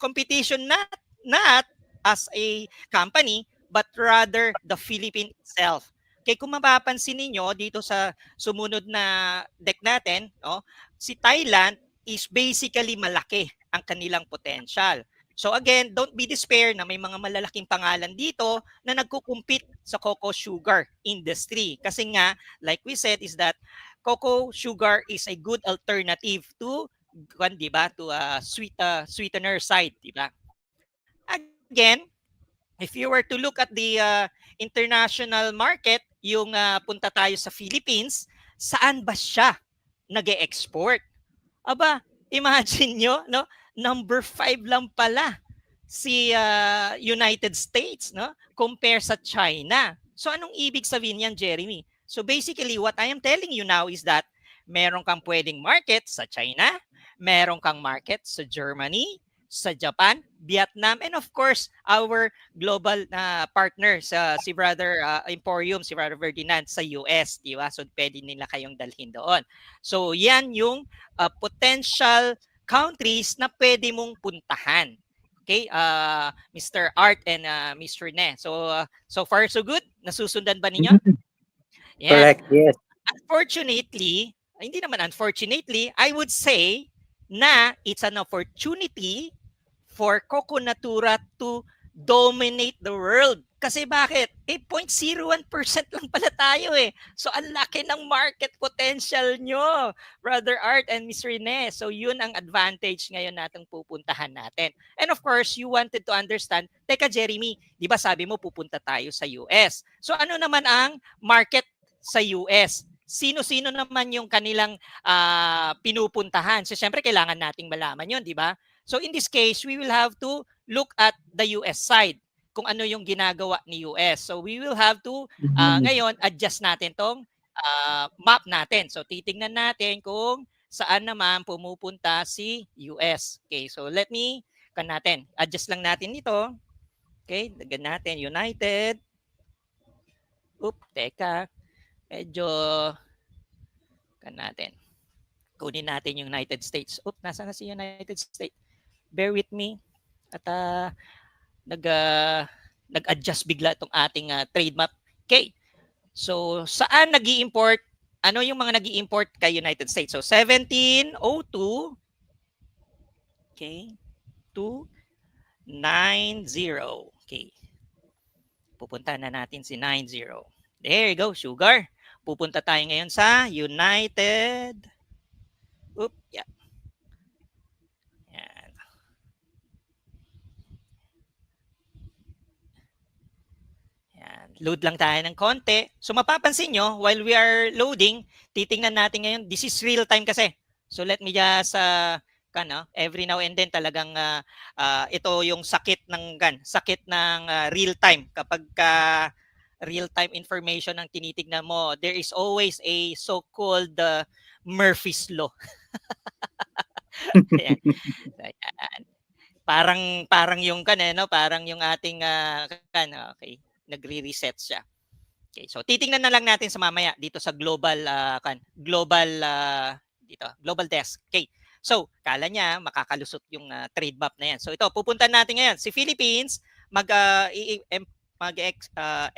S2: Competition not as a company, but rather the Philippine itself. Kaya kung mapapansin ninyo dito sa sumunod na deck natin, no, si Thailand is basically malaki ang kanilang potential. So again, don't be despair na may mga malalaking pangalan dito na nagkukumpit sa cocoa sugar industry. Kasi nga, like we said, is that cocoa sugar is a good alternative to di ba, to sweetener side, di ba? Again, if you were to look at the international market, yung punta tayo sa Philippines, saan ba siya nag-e-export? Aba, imagine nyo, no? Number 5 lang pala si United States, no? Compare sa China. So anong ibig sabihin yan, Jeremy? So basically, what I am telling you now is that meron kang pwedeng market sa China, meron kang market sa Germany, sa Japan, Vietnam, and of course, our global partner sa si Brother EmPHorium, si Brother Ferdinand sa US, di ba? So pwede nila kayong dalhin doon. So yan yung potential countries na pwede mong puntahan. Okay, Mr. Art and Mr. Ne. So so far so good. Nasusundan ba ninyo?
S4: Mhm.
S2: Yan.
S4: Correct. Yes.
S2: Unfortunately, hindi naman unfortunately, I would say na it's an opportunity for Coco Natura to dominate the world. Kasi bakit? 0.01% lang pala tayo eh. So ang laki ng market potential nyo, Brother Art and Miss Rene. So yun ang advantage ngayon natong pupuntahan natin. And of course, you wanted to understand, teka Jeremy, di ba sabi mo pupunta tayo sa US? So ano naman ang market sa US? Sino-sino naman yung kanilang pinupuntahan? So syempre kailangan nating malaman yun, di ba? So in this case, we will have to look at the US side kung ano yung ginagawa ni US. So we will have to
S4: Mhm.
S2: ngayon adjust natin tong map natin. So titingnan natin kung saan naman pumupunta si US. Okay, so let me natin. Adjust lang natin ito. Okay, dagyan natin United. Teka. Medyo natin. Kunin natin yung United States. Nasa na si United States? Bear with me. At nag nag-adjust bigla itong ating trade map. Okay. So, saan nag-i-import? Ano yung mga nag-i-import kay United States? So, 1702 okay, to 90. Okay. Pupunta na natin si 90. There you go, sugar. Pupunta tayo ngayon sa United. Yeah. Yan. Yan. Load lang tayo ng konti. So mapapansin nyo, while we are loading, titingnan natin ngayon, this is real time kasi. So let me just, every now and then talagang ito yung sakit ng real time. Kapag real time information ang tinitignan mo, there is always a so-called Murphy's Law. Ayan. Ayan. Parang yung parang yung ating okay, nagre-reset siya. Okay, so titingnan na lang natin sa mamaya dito sa global global desk. Okay. So, kala niya makakalusot yung trade map na yan. So ito, pupunta natin ngayon si Philippines,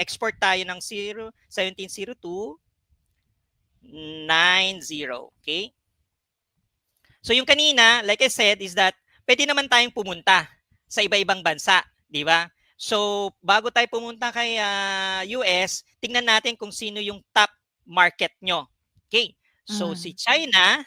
S2: export tayo ng 1702 90. Okay? So yung kanina, like I said, is that pwede naman tayong pumunta sa iba-ibang bansa, di ba? So bago tayo pumunta kay US, tingnan natin kung sino yung top market nyo. Okay. So si China,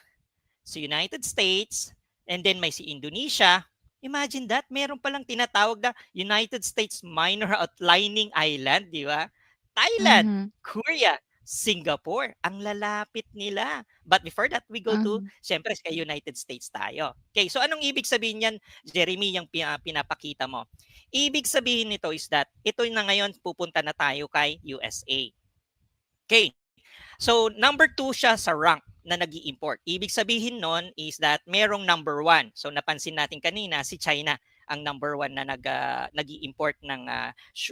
S2: si United States, and then may si Indonesia. Imagine that, meron palang tinatawag na United States Minor Outlining Island, di ba? Thailand, Korea, Singapore, ang lalapit nila. But before that, we go to, siyempre, sa United States tayo. Okay, so anong ibig sabihin yan, Jeremy, yung pinapakita mo? Ibig sabihin nito is that, ito na ngayon, pupunta na tayo kay USA. Okay, so number 2 siya sa rank na nag-i-import. Ibig sabihin nun is that merong number 1. So napansin natin kanina, si China ang number 1 na nag-i-import ng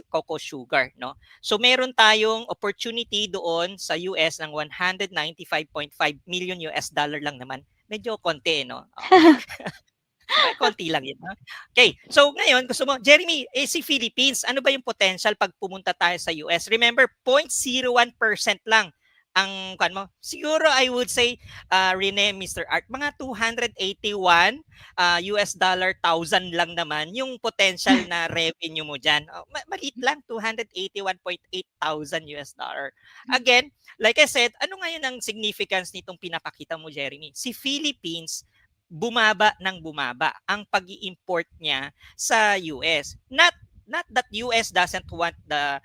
S2: cocoa sugar, no? So meron tayong opportunity doon sa US ng 195.5 million US dollar lang naman. Medyo konti, no? Okay. Ay, konti lang yun. Okay, so ngayon gusto mo, Jeremy, si Philippines, ano ba yung potential pag pumunta tayo sa US? Remember, 0.01% lang ang mo. Siguro I would say, Rene, Mr. Art, mga 281 US dollar thousand lang naman yung potential na revenue mo dyan. Maliit lang, 281.8 thousand US dollar. Again, like I said, ano ngayon ang significance nitong pinapakita mo, Jeremy? Si Philippines, bumaba ng bumaba ang pag-i-import niya sa US. Not that US doesn't want the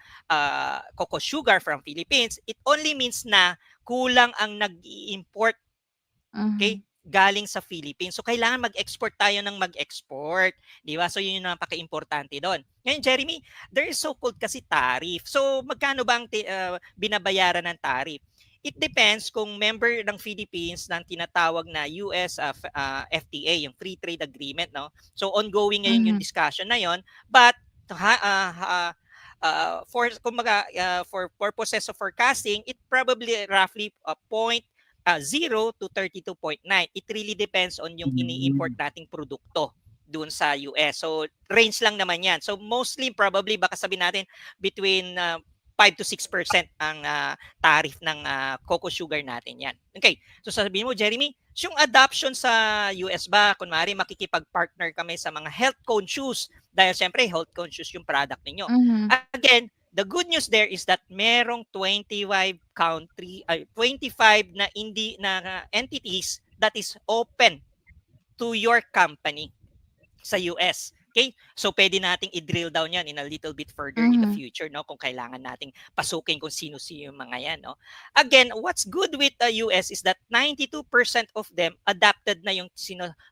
S2: cocoa sugar from Philippines. It only means na kulang ang nag-i-import, okay, galing sa Philippines. So kailangan mag-export tayo ng mag-export, di ba? So yun yung napaka-importante doon. Ngayon, Jeremy, there is so-called kasi tariff. So magkano ba ang binabayaran ng tariff? It depends kung member ng Philippines ng tinatawag na US FTA, yung Free Trade Agreement, no? So ongoing ngayon yung discussion na yon, but for purposes of forecasting, it probably roughly 0 to 32.9. It really depends on yung ini-import nating produkto doon sa US. So range lang naman yan. So mostly probably baka sabihin natin between 5 to 6% ang tariff ng cocoa sugar natin yan. Okay, so sabihin mo Jeremy, yung adoption sa US ba, kunwari makikipag-partner kami sa mga health conscious dahil syempre health conscious yung product ninyo.
S3: Mhm.
S2: Again, the good news there is that merong 25 na hindi na entities that is open to your company sa US. Okay? So pwede nating i-drill down 'yan in a little bit further in the
S3: Mhm.
S2: future, no, kung kailangan nating pasukin kung sino-sino yung mga 'yan, no. Again, what's good with the US is that 92% of them adapted na yung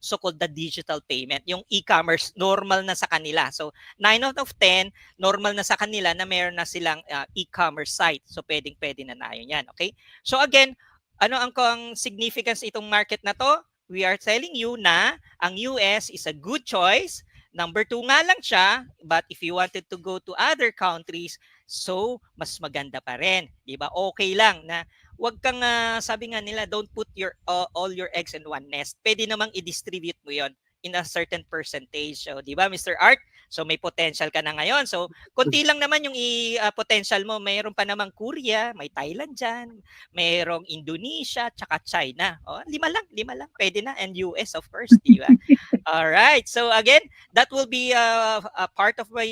S2: so-called the digital payment, yung e-commerce normal na sa kanila. So 9 out of 10 normal na sa kanila na meron na silang e-commerce site. So pwedeng-pwede na yun 'yan, okay? So again, ano ang significance itong market na to? We are telling you na ang US is a good choice. Number 2 nga lang siya, but if you wanted to go to other countries, so mas maganda pa rin, 'di ba? Okay lang na wag kang sabi nga nila, don't put your all your eggs in one nest. Pwede namang i-distribute mo 'yon in a certain percentage. So, 'di ba, Mr. Art? So may potential ka na ngayon. So, konti lang naman yung potential mo. Mayroon pa namang Korea, may Thailand diyan, mayroong Indonesia, tsaka China. Oh, lima lang, pwede na, and US of course, 'di ba? All right. So again, that will be a part of my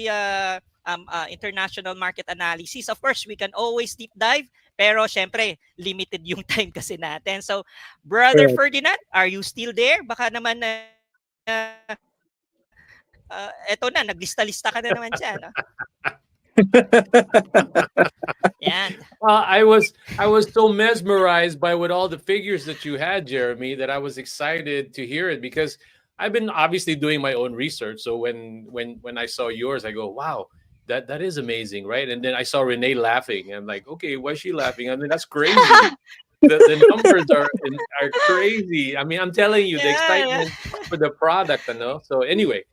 S2: international market analysis. Of course, we can always deep dive, pero syempre, limited yung time kasi natin. So, Brother
S4: Correct.
S2: Ferdinand, are you still there? Baka naman, eto na, naglista-lista ka na naman dyan. No? Yan.
S1: I was so mesmerized by what all the figures that you had, Jeremy, that I was excited to hear it because I've been obviously doing my own research. So when I saw yours, I go, wow, that is amazing, right? And then I saw Renee laughing. I'm like, okay, why is she laughing? I mean, that's crazy. The numbers are crazy. I mean, I'm telling you, the
S2: Yeah.
S1: excitement for the product, So anyway,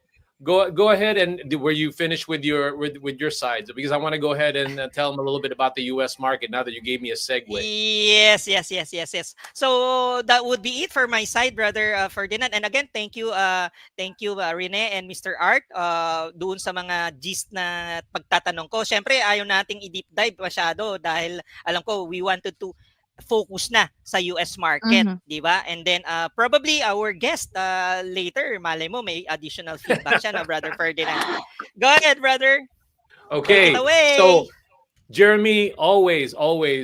S1: go ahead and were you finished with your sides? Because I want to go ahead and tell them a little bit about the U.S. market now that you gave me a segue.
S2: Yes. So that would be it for my side, brother Ferdinand. And again, thank you, Rene and Mr. Art, doon sa mga gist na pagtatanong ko. Syempre, ayaw nating i-deep dive masyado dahil alam ko we wanted to focus na sa US market,
S3: Mhm.
S2: di ba? And then probably our guest later, malay mo may additional feedback siya na brother Ferdinand. Go ahead, brother. Take it
S1: Okay,
S2: away.
S1: so Jeremy, always,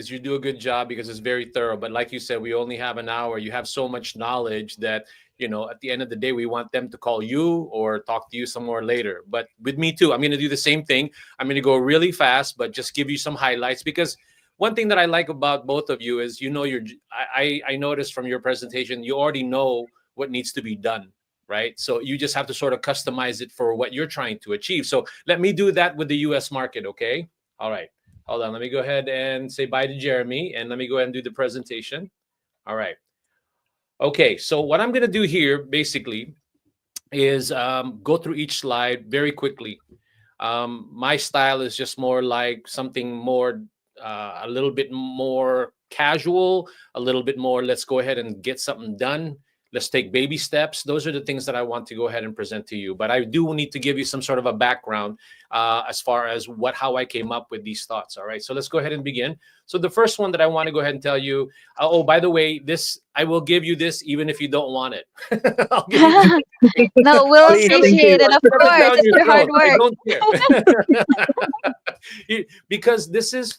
S1: you do a good job because it's very thorough. But like you said, we only have an hour. You have so much knowledge that, at the end of the day, we want them to call you or talk to you some more later. But with me too, I'm going to do the same thing. I'm going to go really fast, but just give you some highlights because one thing that I like about both of you is, I noticed from your presentation, you already know what needs to be done. Right. So you just have to sort of customize it for what you're trying to achieve. So let me do that with the US market. Okay. All right. Hold on. Let me go ahead and say bye to Jeremy and let me go ahead and do the presentation. All right. Okay. So what I'm going to do here basically is go through each slide very quickly. My style is just more like something more, a little bit more casual, a little bit more, let's go ahead and get something done. Let's take baby steps. Those are the things that I want to go ahead and present to you. But I do need to give you some sort of a background as far as how I came up with these thoughts. All right. So let's go ahead and begin. So the first one that I want to go ahead and tell you. Oh, by the way, this I will give you this even if you don't want it. I'll give you this.
S3: No, we'll
S1: I'm
S4: Please,
S1: telling
S4: please.
S3: appreciate
S1: you,
S3: it, of
S1: shove it
S3: course.
S1: down
S3: It's
S1: your
S3: your hard
S1: throat. I
S3: work.
S1: don't care. Because this is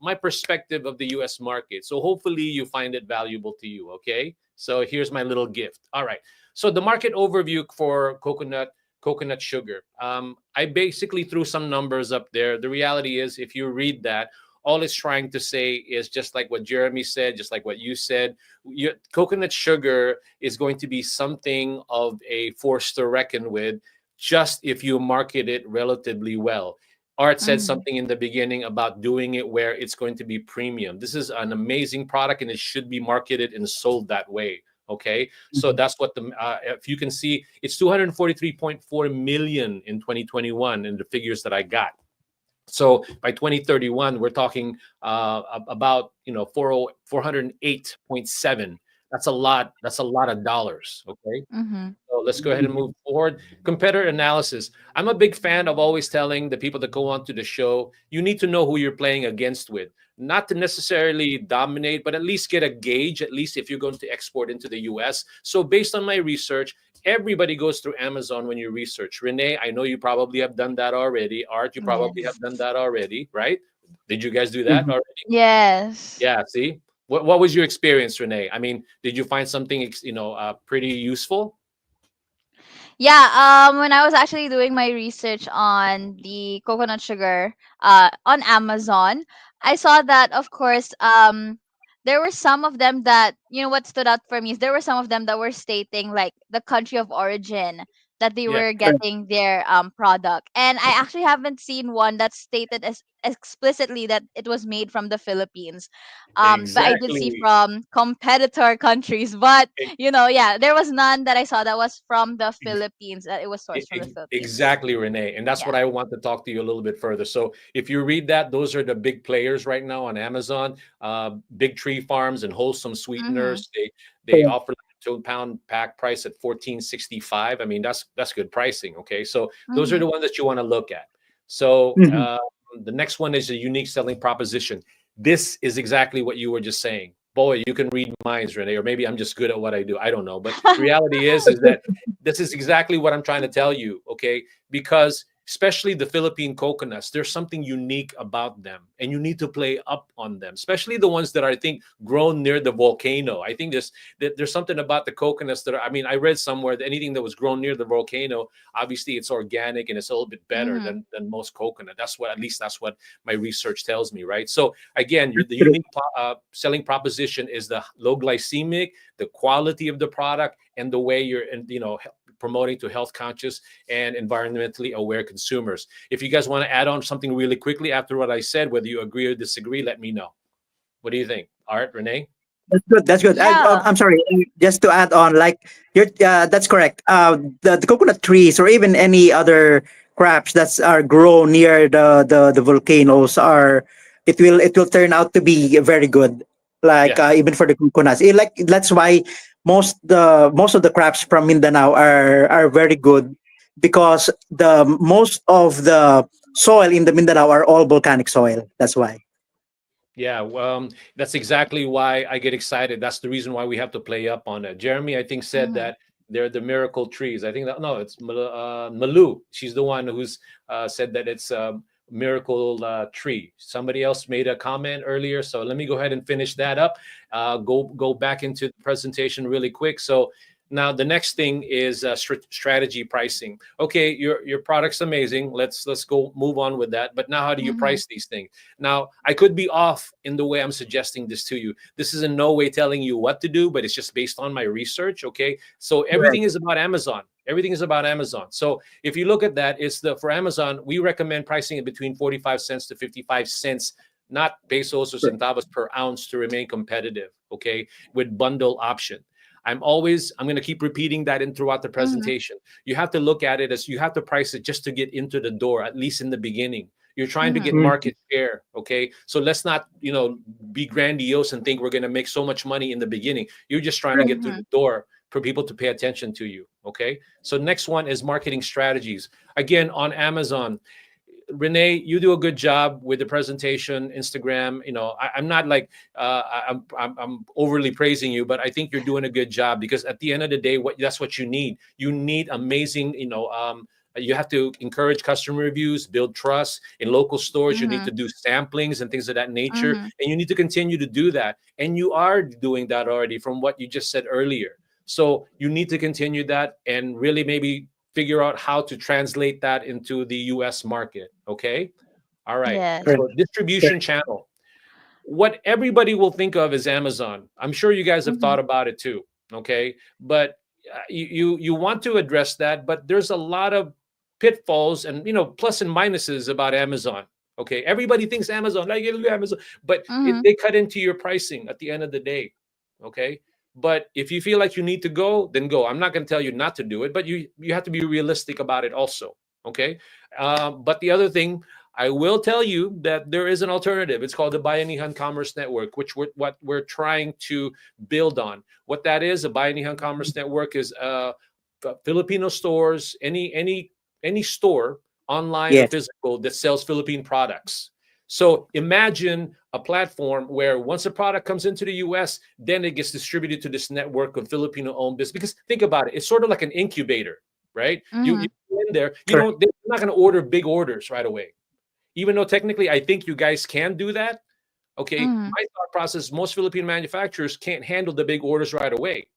S1: my perspective of the US market. So hopefully you find it valuable to you, okay? So here's my little gift. All right. So the market overview for coconut sugar. I basically threw some numbers up there. The reality is if you read that, all it's trying to say is just like what Jeremy said, just like what you said, coconut sugar is going to be something of a force to reckon with just if you market it relatively well. Art said
S3: Mhm.
S1: something in the beginning about doing it where it's going to be premium. This is an amazing product and it should be marketed and sold that way. Okay. So
S4: Mhm.
S1: that's what if you can see, it's 243.4 million in 2021 in the figures that I got. So by 2031, we're talking about 408.7. That's a lot. That's a lot of dollars. Okay.
S3: Mhm.
S1: So let's go ahead and move forward. Competitor analysis. I'm a big fan of always telling the people that go onto the show, you need to know who you're playing against with. Not to necessarily dominate, but at least get a gauge, at least if you're going to export into the US. So based on my research, everybody goes through Amazon when you research. Renee, I know you probably have done that already. Art, you probably have
S3: Yes.
S1: done that already, right? Did you guys do that
S4: Mhm.
S1: already?
S3: Yes.
S1: Yeah, see? What was your experience, Renee? I mean, did you find something, pretty useful?
S3: Yeah, when I was actually doing my research on the coconut sugar on Amazon, I saw that of course there were some of them that what stood out for me is there were some of them that were stating like the country of origin that they
S1: Yeah,
S3: were getting their product. And I actually haven't seen one that stated as explicitly that it was made from the Philippines. But I did see
S1: exactly.
S3: from competitor countries, but yeah, there was none that I saw that was from the Philippines, that it was sourced from the Philippines.
S1: Exactly, Renee. And that's
S3: Yeah.
S1: what I want to talk to you a little bit further. So if you read that, those are the big players right now on Amazon. Big Tree Farms and Wholesome
S3: Mm-hmm.
S1: Sweeteners. They offer like a 2-pound pack price at 14.65. I mean, that's good pricing. Okay, so those are
S3: Mm-hmm.
S1: the ones that you want to look at. So
S4: Mhm.
S1: the next one is a unique selling proposition. This is exactly what you were just saying. Boy, you can read minds, Renee, or maybe I'm just good at what I do. I don't know, but reality is that this is exactly what I'm trying to tell you, okay? Because especially the Philippine coconuts, there's something unique about them, and you need to play up on them, especially the ones that are, I think, grown near the volcano. I think there's something about the coconuts that are, I mean, I read somewhere that anything that was grown near the volcano, obviously it's organic and it's a little bit better
S3: Mm-hmm.
S1: than most coconut. That's what, at least that's what my research tells me, right? So again, the unique selling proposition is the low glycemic, the quality of the product, and the way you're, promoting to health conscious and environmentally aware consumers. If you guys want to add on something really quickly after what I said, whether you agree or disagree, let me know. What do you think? Art, Renee?
S4: That's good. That's good.
S3: Yeah.
S4: I'm sorry. Just to add on, like that's correct. The coconut trees or even any other crops that are grown near the volcanoes are it will turn out to be very good. Like
S1: Yeah.
S4: even for the coconuts, like that's why most of the crops from Mindanao are very good because the most of the soil in the Mindanao are all volcanic soil. That's why.
S1: Yeah, that's exactly why I get excited. That's the reason why we have to play up on it. Jeremy, I think, said
S3: Mm-hmm.
S1: that they're the miracle trees. I think that no, it's Malu. She's the one who's said that it's a miracle tree. Somebody else made a comment earlier, so let me go ahead and finish that up. Go back into the presentation really quick. So now the next thing is strategy pricing. Okay, your product's amazing. Let's go move on with that. But now, how do you
S3: Mm-hmm.
S1: price these things? Now, I could be off in the way I'm suggesting this to you. This is in no way telling you what to do, but it's just based on my research. Okay. So
S4: Right.
S1: everything is about Amazon. Everything is about Amazon. So if you look at that, it's for Amazon, we recommend pricing it between 45 cents to 55 cents, not pesos or centavos per ounce to remain competitive. Okay. With bundle option. I'm going to keep repeating that in throughout the
S3: Mm-hmm.
S1: presentation. You have to look at it as you have to price it just to get into the door, at least in the beginning. You're trying to
S3: Mm-hmm.
S1: get market share, okay? So let's not, be grandiose and think we're going to make so much money in the beginning. You're just trying to
S4: Right.
S1: get through
S3: Mm-hmm.
S1: the door for people to pay attention to you, okay? So next one is marketing strategies. Again, on Amazon, Renee, you do a good job with the presentation, Instagram. I'm not like I'm overly praising you, but I think you're doing a good job because at the end of the day, that's what you need. You need amazing, you have to encourage customer reviews, build trust in local stores. You need
S3: Mm-hmm.
S1: to do samplings and things of that nature,
S3: Mm-hmm.
S1: and you need to continue to do that. And you are doing that already from what you just said earlier. So you need to continue that and really maybe figure out how to translate that into the US market. Okay. All right.
S3: Yes.
S4: Correct.
S1: So distribution channel. What everybody will think of is Amazon. I'm sure you guys have
S3: Mm-hmm.
S1: thought about it too. Okay. But you want to address that, but there's a lot of pitfalls and plus and minuses about Amazon. Okay. Everybody thinks Amazon, like Amazon, but
S3: Mm-hmm.
S1: they cut into your pricing at the end of the day. Okay. But if you feel like you need to go, then go. I'm not going to tell you not to do it, but you have to be realistic about it also. Okay. But the other thing, I will tell you that there is an alternative. It's called the Bayanihan Commerce Network, which what we're trying to build on. What that is, a Bayanihan Commerce Network is Filipino stores, any store online or
S4: Yes.
S1: physical that sells Philippine products. So imagine a platform where once a product comes into the US, then it gets distributed to this network of Filipino-owned business. Because think about it, it's sort of like an incubator, right? You
S3: Mm-hmm.
S1: go in there, you
S4: Correct.
S1: don't they're not going to order big orders right away. Even though technically I think you guys can do that. Okay,
S3: Mm-hmm.
S1: my thought process: most Philippine manufacturers can't handle the big orders right away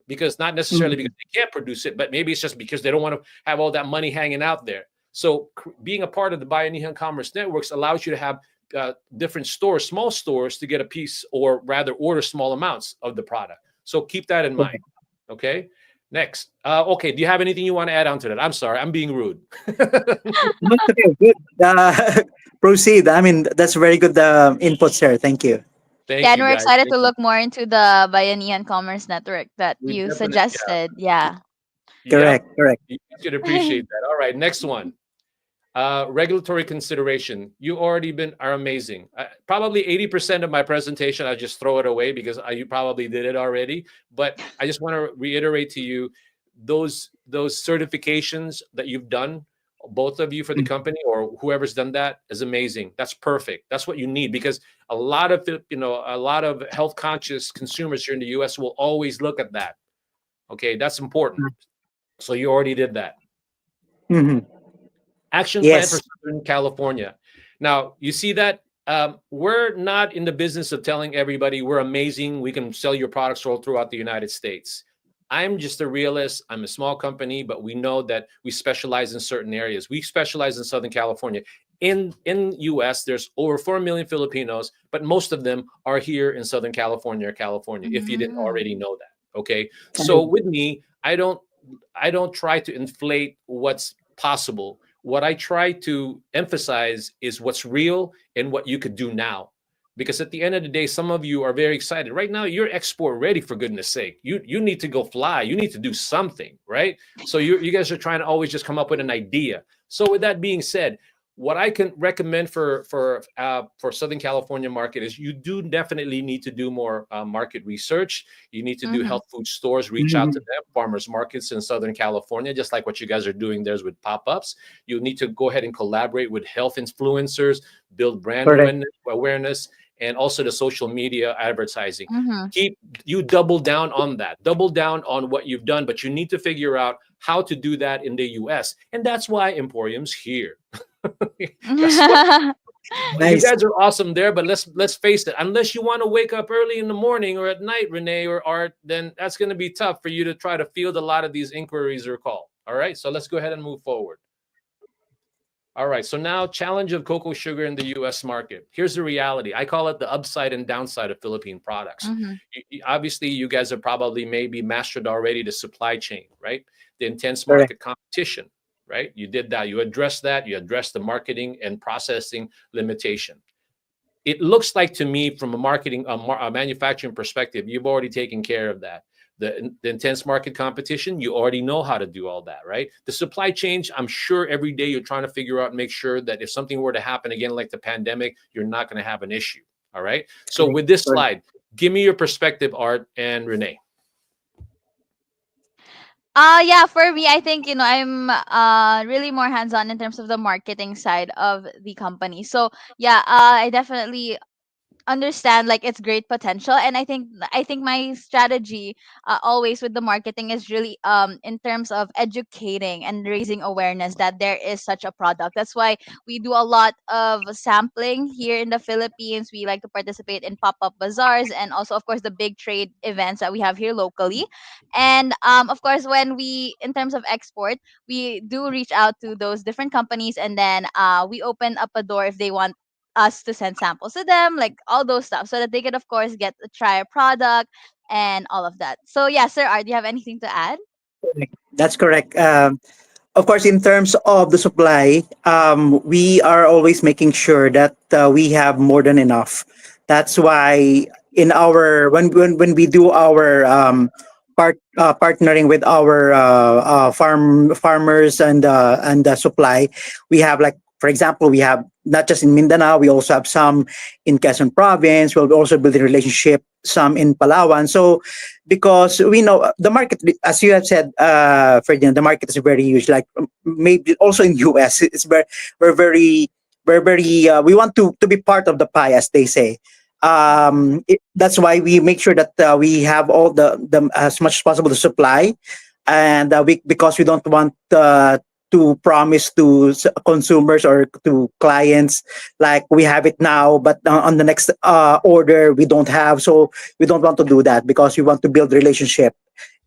S1: because not necessarily
S4: Mhm.
S1: because they can't produce it, but maybe it's just because they don't want to have all that money hanging out there. So being a part of the Bayanihan Commerce Networks allows you to have different stores, small stores, to get a piece or rather order small amounts of the product. So keep that in mind.
S4: Correct.
S1: Okay. Next. Okay. Do you have anything you want to add on to that? I'm sorry. I'm being rude.
S4: No, it's okay. Good. Proceed. I mean, that's very good input, sir. Thank you.
S1: Thank
S3: Yeah, and
S1: you,
S3: we're
S1: guys.
S3: excited to
S1: Thank you.
S3: look more into the Bayanihan Commerce Network that
S1: We
S3: you
S1: definitely, yeah.
S3: suggested. Yeah.
S1: Yep.
S4: Correct. Correct.
S1: You should appreciate that. All right. Next one. Regulatory consideration. You already been are amazing. Probably 80% of my presentation, I just throw it away because you probably did it already. But I just want to reiterate to you those certifications that you've done, both of you for the
S4: Mm.
S1: company or whoever's done that is amazing. That's perfect. That's what you need because a lot of health conscious consumers here in the U.S. will always look at that. Okay, that's important. So you already did that.
S4: Mhm.
S1: Action plan for
S4: Yes.
S1: Southern California. Now, you see that we're not in the business of telling everybody we're amazing. We can sell your products all throughout the United States. I'm just a realist. I'm a small company, but we know that we specialize in certain areas. We specialize in Southern California. In US, there's over 4 million Filipinos, but most of them are here in Southern California or California, if you didn't
S3: Mm-hmm.
S1: already know that. Okay. So with me, I don't try to inflate what's possible. What I try to emphasize is what's real and what you could do now. Because at the end of the day, some of you are very excited. Right now, you're export ready, for goodness sake. You need to go fly. You need to do something, right? So you guys are trying to always just come up with an idea. So with that being said, what I can recommend for Southern California market is you do definitely need to do more market research. You need to do
S3: Mm-hmm.
S1: health food stores, reach out to
S4: Mhm.
S1: them, farmers markets in Southern California, just like what you guys are doing there with pop-ups. You need to go ahead and collaborate with health influencers, build brand
S4: Correct.
S1: awareness, and also the social media advertising.
S3: Mm-hmm.
S1: Keep you double down on that. Double down on what you've done, but you need to figure out how to do that in the US. And that's why EmPHorium's here. That's what you
S4: Nice.
S1: guys are awesome there, but let's face it. Unless you want to wake up early in the morning or at night, Renee or Art, then that's going to be tough for you to try to field a lot of these inquiries or call. All right, so let's go ahead and move forward. All right, so now challenge of cocoa sugar in the U.S. market. Here's the reality. I call it the upside and downside of Philippine products.
S3: Mm-hmm.
S1: Obviously, you guys have probably maybe mastered already the supply chain, right? The intense
S4: Correct.
S1: market competition, right? You did that. You addressed that. You addressed the marketing and processing limitation. It looks like to me from a a manufacturing perspective, you've already taken care of that. The intense market competition, you already know how to do all that, right? The supply chains, I'm sure every day you're trying to figure out and make sure that if something were to happen again, like the pandemic, you're not going to have an issue. All right. So
S4: Correct.
S1: with this
S4: Correct.
S1: slide, give me your perspective, Art and Renee.
S3: Yeah, for me, I think, I'm really more hands-on in terms of the marketing side of the company. So, yeah, I definitely understand like its great potential, and I think my strategy always with the marketing is really in terms of educating and raising awareness that there is such a product. That's why we do a lot of sampling here in the Philippines. We like to participate in pop-up bazaars, and also of course the big trade events that we have here locally. And of course, when we in terms of export, we do reach out to those different companies, and then we open up a door if they want us to send samples to them, like all those stuff, so that they could, of course, get to try a product and all of that. So, yeah, Sir Art, do you have anything to add?
S4: Correct. That's correct. Of course, in terms of the supply, we are always making sure that we have more than enough. That's why in our when we do our partnering with our farmers and the supply, we have, like, for example, we have not just in Mindanao. We also have some in Quezon Province. We'll also build a relationship some in Palawan. So because we know the market, as you have said, Ferdinand, the market is very huge. Like maybe also in US, it's very we're very we want to be part of the pie, as they say. That's why we make sure that we have all the as much as possible to supply, and we because we don't want to promise to consumers or to clients like we have it now, but on the next order we don't have. So we don't want to do that because we want to build relationship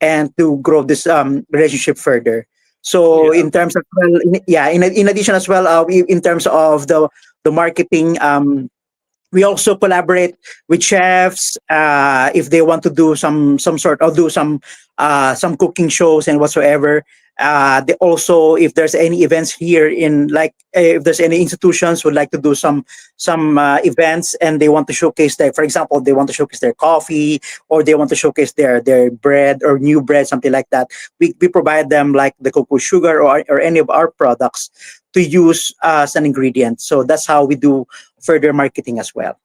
S4: and to grow this relationship further. So
S1: Yeah.
S4: in terms of well, in addition as well, in terms of the marketing, we also collaborate with chefs if they want to do some sort of do some cooking shows and whatsoever. They also, if there's any events here in like if there's any institutions would like to do some events and they want to showcase their, for example, they want to showcase their coffee or they want to showcase their bread or new bread, something like that. We provide them like the cocoa sugar or any of our products to use as an ingredient. So that's how we do further marketing as well.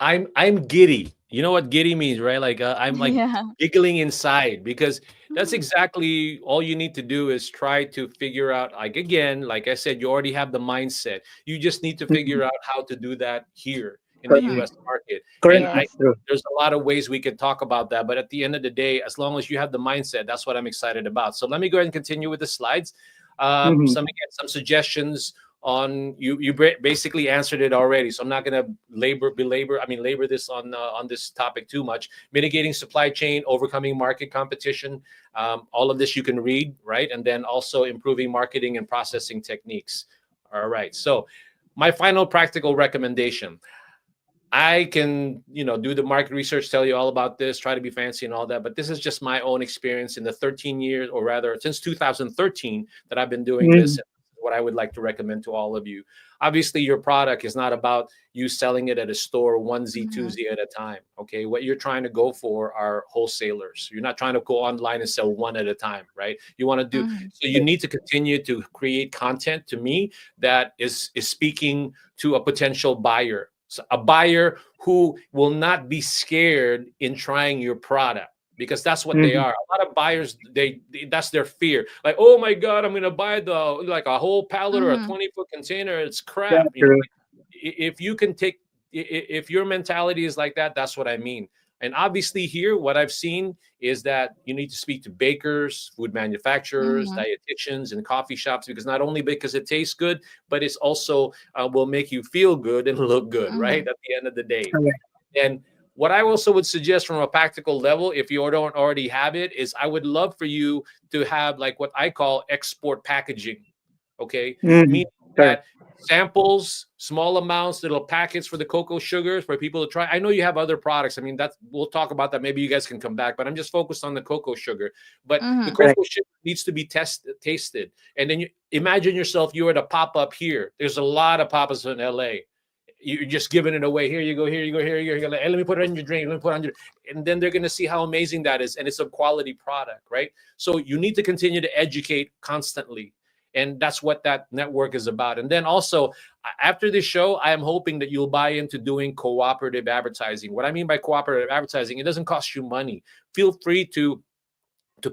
S1: I'm giddy. You know what giddy means, right? Like I'm like
S3: Yeah.
S1: giggling inside because that's
S3: Mhm.
S1: exactly all you need to do is try to figure out. Like again, like I said, you already have the mindset. You just need to
S4: Mhm.
S1: figure out how to do that here in the
S4: Cor-
S3: Mhm.
S1: U.S. market. And
S4: Correct.
S1: I
S3: Yes.
S4: True.
S1: there's a lot of ways we could talk about that, but at the end of the day, as long as you have the mindset, that's what I'm excited about. So let me go ahead and continue with the slides.
S4: Mhm.
S1: Some suggestions on you basically answered it already, so I'm not going to labor this on this topic too much. Mitigating supply chain, overcoming market competition, all of this you can read, right? And then also improving marketing and processing techniques. All right, so my final practical recommendation, I can, do the market research, tell you all about this, try to be fancy and all that, but this is just my own experience in the 13 years, or rather, since 2013 that I've been doing this.
S4: Mhm.
S1: And what I would like to recommend to all of you. Obviously, your product is not about you selling it at a store onesie,
S3: Mhm.
S1: twosie at a time. Okay, what you're trying to go for are wholesalers. You're not trying to go online and sell one at a time, right? You want to do
S3: Mhm.
S1: so. You need to continue to create content to me that is speaking to a potential buyer, so a buyer who will not be scared in trying your product, because that's what they
S4: Mhm.
S1: are. A lot of buyers, that's their fear. Like, oh my God, I'm gonna buy the like a whole pallet or a
S3: Mhm.
S1: 20-foot container. It's
S4: Yeah,
S1: crap.
S4: true.
S1: If you can take if your mentality is like that, that's what I mean. And obviously here what I've seen is that you need to speak to bakers, food manufacturers,
S3: Mhm.
S1: dietitians, and coffee shops, because not only because it tastes good, but it's also will make you feel good and look good, right,
S3: Mhm.
S1: at the end of the day.
S4: Correct.
S1: And what I also would suggest from a practical level, if you don't already have it, is I would love for you to have like what I call export packaging. Okay.
S4: Mhm.
S1: Meaning
S4: Correct.
S1: that samples, small amounts, little packets for the cocoa sugars for people to try. I know you have other products. I mean, that's we'll talk about that. Maybe you guys can come back, but I'm just focused on the cocoa sugar. But the
S3: Mhm.
S4: Correct.
S1: cocoa sugar needs to be tasted. And then you imagine yourself, you're at a pop-up here. There's a lot of pop-ups in LA. You're just giving it away. Here you go, here you go, here you go. Here you go. Hey, let me put it in your drink. Let me put it on your, and then they're going to see how amazing that is, and it's a quality product, right? So you need to continue to educate constantly, and that's what that network is about. And then also after this show, I am hoping that you'll buy into doing cooperative advertising. What I mean by cooperative advertising, it doesn't cost you money. Feel free to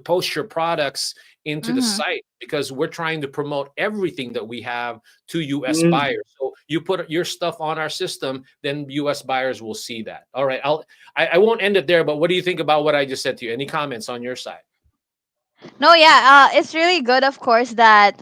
S1: post your products into the
S3: Mhm.
S1: site, because we're trying to promote everything that we have to US
S4: Mhm.
S1: buyers. So you put your stuff on our system, then US buyers will see that. All right, I won't end it there, but what do you think about what I just said to you? Any comments on your side?
S3: No, yeah, it's really good, of course, that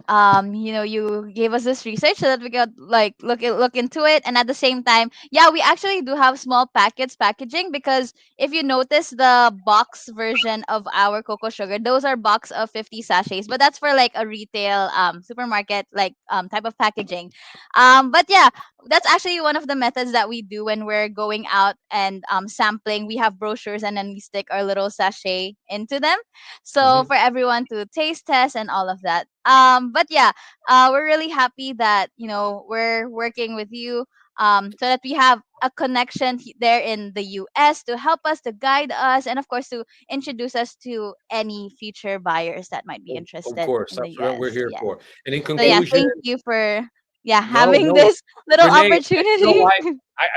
S3: you gave us this research so that we could like look into it, and at the same time, yeah, we actually do have small packaging because if you notice the box version of our cocoa sugar, those are box of 50 sachets, but that's for like a retail supermarket like type of packaging. But yeah, that's actually one of the methods that we do when we're going out and sampling. We have brochures and then we stick our little sachet into them, so
S1: Mhm.
S3: for everyone to taste test and all of that. But yeah, we're really happy that we're working with you, so that we have a connection there in the US to help us, to guide us, and of course to introduce us to any future buyers that might be
S1: Of
S3: interested
S1: course,
S3: in the
S1: that's what we're
S3: US.
S1: here
S3: Yes.
S1: for. And in
S3: So yeah,
S1: conclusion,
S3: thank you for yeah,
S1: No,
S3: having
S1: no,
S3: this little
S1: Renee. You know
S3: opportunity.
S1: why?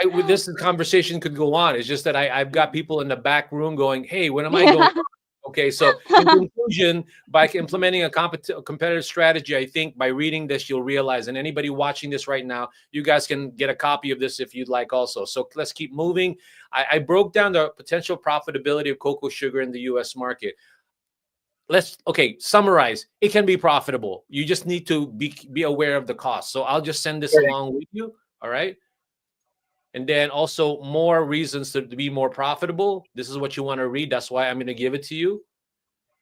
S1: With this conversation could go on. It's just that I've got people in the back room going, "Hey, when am I
S3: Yeah.
S1: going?" Okay, so in conclusion, by implementing a competitive strategy, I think by reading this, you'll realize, and anybody watching this right now, you guys can get a copy of this if you'd like also. So let's keep moving. I broke down the potential profitability of cocoa sugar in the US market. Let's summarize. It can be profitable. You just need to be aware of the cost. So I'll just send this along with you. All right. And then also more reasons to be more profitable. This is what you want to read. That's why I'm going to give it to you.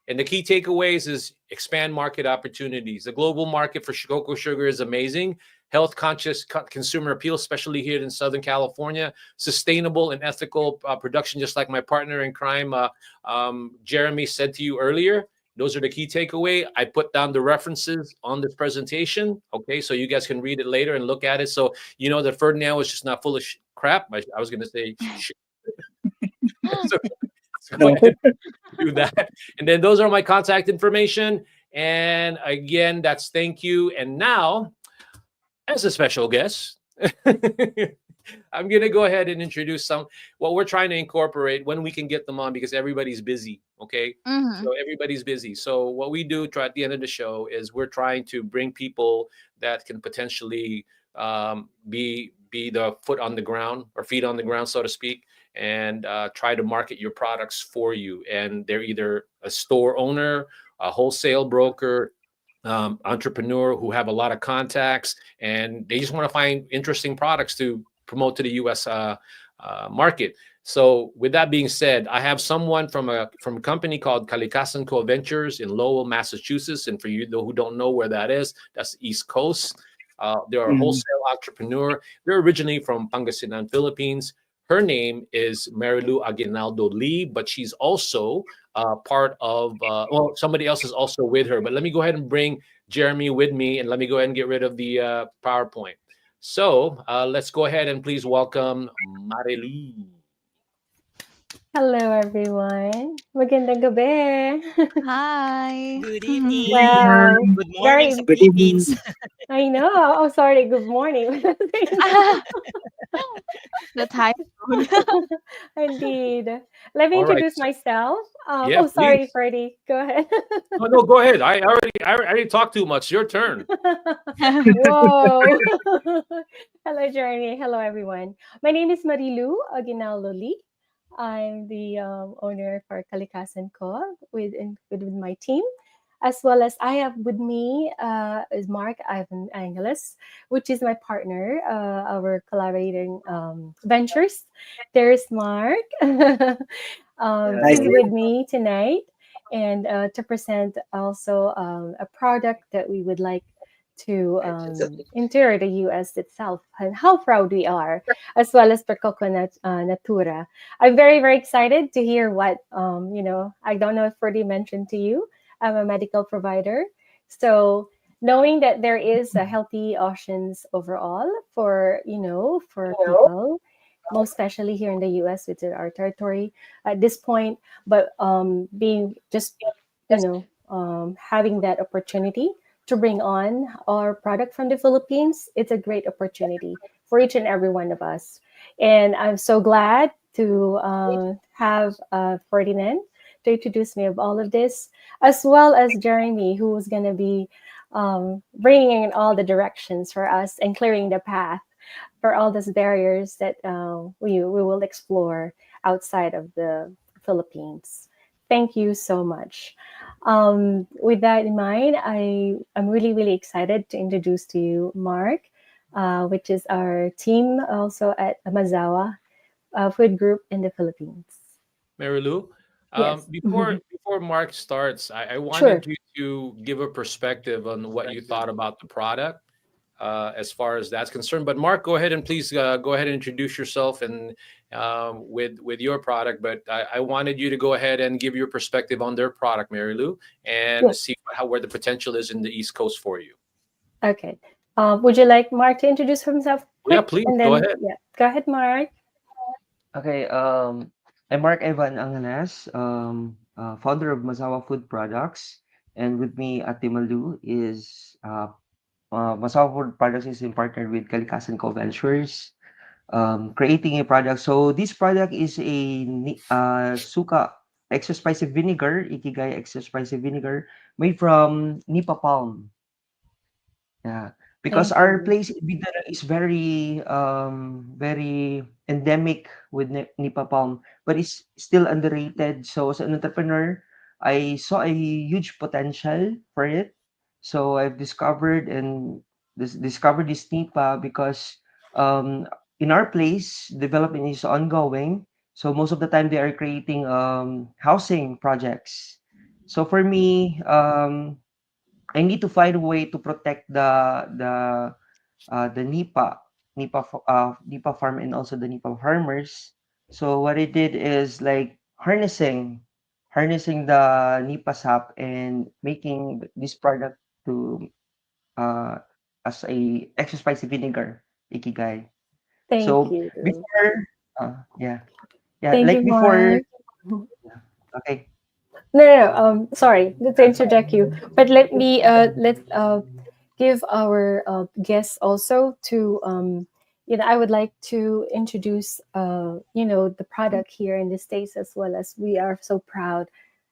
S1: And the key takeaways is expand market opportunities. The global market for cocoa sugar is amazing. Health conscious consumer appeal, especially here in Southern California. Sustainable and ethical production, just like my partner in crime, Jeremy, said to you earlier. Those are the key takeaway. I put down the references on this presentation. Okay, so you guys can read it later and look at it. So you know that Ferdinand was just not full of crap. I was going to say shit. so, so go
S4: No.
S1: ahead do that. And then those are my contact information. And again, that's thank you. And now, as a special guest, I'm gonna go ahead and introduce some what we're trying to incorporate when we can get them on because everybody's busy. Okay.
S3: Hmm.
S1: So everybody's busy. So what we do try at the end of the show is we're trying to bring people that can potentially be the foot on the ground or feet on the ground, so to speak, and try to market your products for you. And they're either a store owner, a wholesale broker, entrepreneur who have a lot of contacts, and they just want to find interesting products to promote to the U.S. Market. So, with that being said, I have someone from a company called Kalikasan Co Ventures in Lowell, Massachusetts. And for you who don't know where that is, that's the East Coast. They're a
S4: Mhm.
S1: wholesale entrepreneur. They're originally from Pangasinan, Philippines. Her name is Marilu Aguinaldo Lee, but she's also part of, well, somebody else is also with her. But let me go ahead and bring Jeremy with me, and let me go ahead and get rid of the PowerPoint. So let's go ahead and please welcome Marilu.
S5: Hello everyone. Magandang gabi.
S3: Hi.
S2: Good
S4: Good
S2: evening.
S5: Well,
S4: evening.
S2: Good morning sa
S5: very
S4: Good
S2: Philippines.
S4: evening.
S5: I know. Oh, sorry. Good morning.
S3: The time zone.
S5: Indeed. Let me
S1: All right.
S5: introduce
S1: So,
S5: myself.
S1: yeah,
S5: Oh, sorry,
S1: please.
S5: Freddie. Go ahead.
S1: No, no, go ahead. I already talked too much. Your turn.
S5: Whoa. Hello, Journey. Hello, everyone. My name is Marilu Aguinaldo Lee. I'm the owner for Kalikasan Co. with my team, as well as I have with me is Mark Ivan Angeles, which is my partner, our collaborating ventures. There's Mark.
S4: Nice
S5: He's
S4: to
S5: with
S4: meet
S5: me tonight and to present also a product that we would like to enter the US itself and how proud we are, as well as for Coconut Natura. I'm very, very excited to hear what, I don't know if Freddie mentioned to you, I'm a medical provider. So knowing that there is a healthy oceans overall for people, most especially here in the US, which is our territory at this point, but being just, having that opportunity to bring on our product from the Philippines, it's a great opportunity for each and every one of us. And I'm so glad to have Ferdinand to introduce me of all of this, as well as Jeremy, who is going to be bringing in all the directions for us and clearing the path for all these barriers that we will explore outside of the Philippines. Thank you so much. With that in mind, I'm really, really excited to introduce to you Mark, which is our team also at Mazawa Food Group in the Philippines.
S1: Marilu.
S5: Yes.
S1: Before Mark starts, I
S5: Sure.
S1: wanted you to give a perspective on what you thought about the product as far as that's concerned. But Mark, go ahead and please go ahead and introduce yourself and with your product. But I wanted you to go ahead and give your perspective on their product, Marilu, and
S5: Yes.
S1: see where the potential is in the East Coast for you.
S5: Okay. Would you like Mark to introduce himself
S1: Yeah,
S5: quick?
S1: please
S5: And
S1: go
S5: then,
S1: ahead.
S5: yeah, go ahead, Mark.
S6: Okay, I'm Mark Evan Anganas, founder of Mazawa Food Products, and with me at Timalu is Masama Products is in partner with Kalikasan Co-Ventures, creating a product. So this product is a suka extra spicy vinegar, Ikigai extra spicy vinegar made from nipa palm. Yeah, because
S5: Thank
S6: our
S5: you.
S6: place in Mindanao is very endemic with Nipa palm, but it's still underrated. So as an entrepreneur, I saw a huge potential for it. So I've discovered and discovered this Nipa because um, in our place, development is ongoing. So most of the time they are creating housing projects. So for me, I need to find a way to protect the Nipa farm and also the Nipa farmers. So what I did is like harnessing the Nipa sap and making this product to uh as a extra spicy vinegar ikigai.
S5: Thank
S6: So
S5: you.
S6: before yeah,
S5: Thank you,
S6: like before,
S5: Mark.
S6: okay.
S5: No, no, no, sorry to interject you, but let give our guests also to I would like to introduce the product here in the States, as well as we are so proud,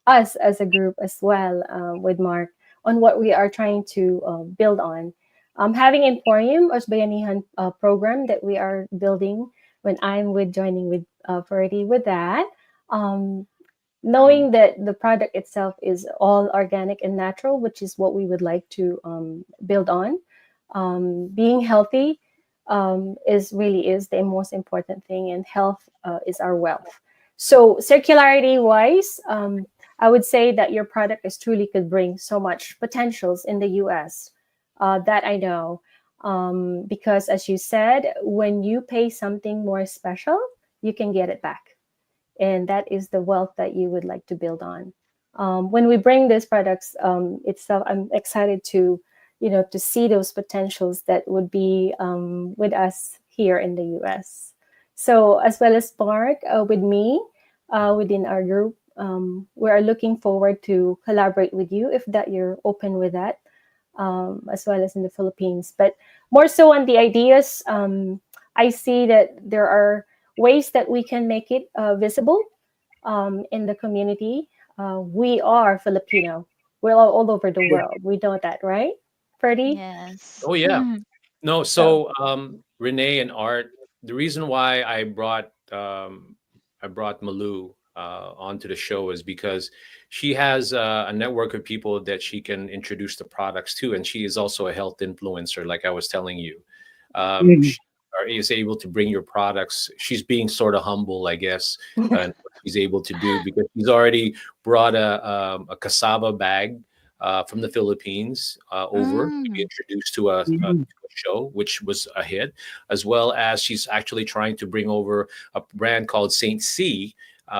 S5: us as a group as well, with Mark, on what we are trying to build on. Having EmPHorium or Bayanihan program that we are building, when I'm with joining with Ferdy with that. Um,
S6: Mhm.
S5: Knowing that the product itself is all organic and natural, which is what we would like to build on. Being healthy is the most important thing, and health is our wealth. So circularity wise, I would say that your product is truly could bring so much potentials in the US, that I know. Because as you said, when you pay something more special, you can get it back, and that is the wealth that you would like to build on. When we bring these products itself, I'm excited to to see those potentials that would be with us here in the US. So as well as Mark, with me, within our group, we are looking forward to collaborate with you if that you're open with that, as well as in the Philippines. But more so on the ideas, I see that there are ways that we can make it visible in the community. We are Filipino. We're all over the world. We know that, right, Ferdy?
S3: Yes.
S1: Oh yeah. No,
S5: So,
S1: so Renee and Art, the reason why I brought Malu onto the show is because she has a network of people that she can introduce the products to, and she is also a health influencer, like I was telling you.
S4: Mhm.
S1: She is able to bring your products. She's being sort of humble, I guess, and what she's able to do because she's already brought a cassava bag from the Philippines over to be
S3: Mm.
S1: introduced to
S4: Mhm.
S1: a show, which was a hit, as well as she's actually trying to bring over a brand called Saint C,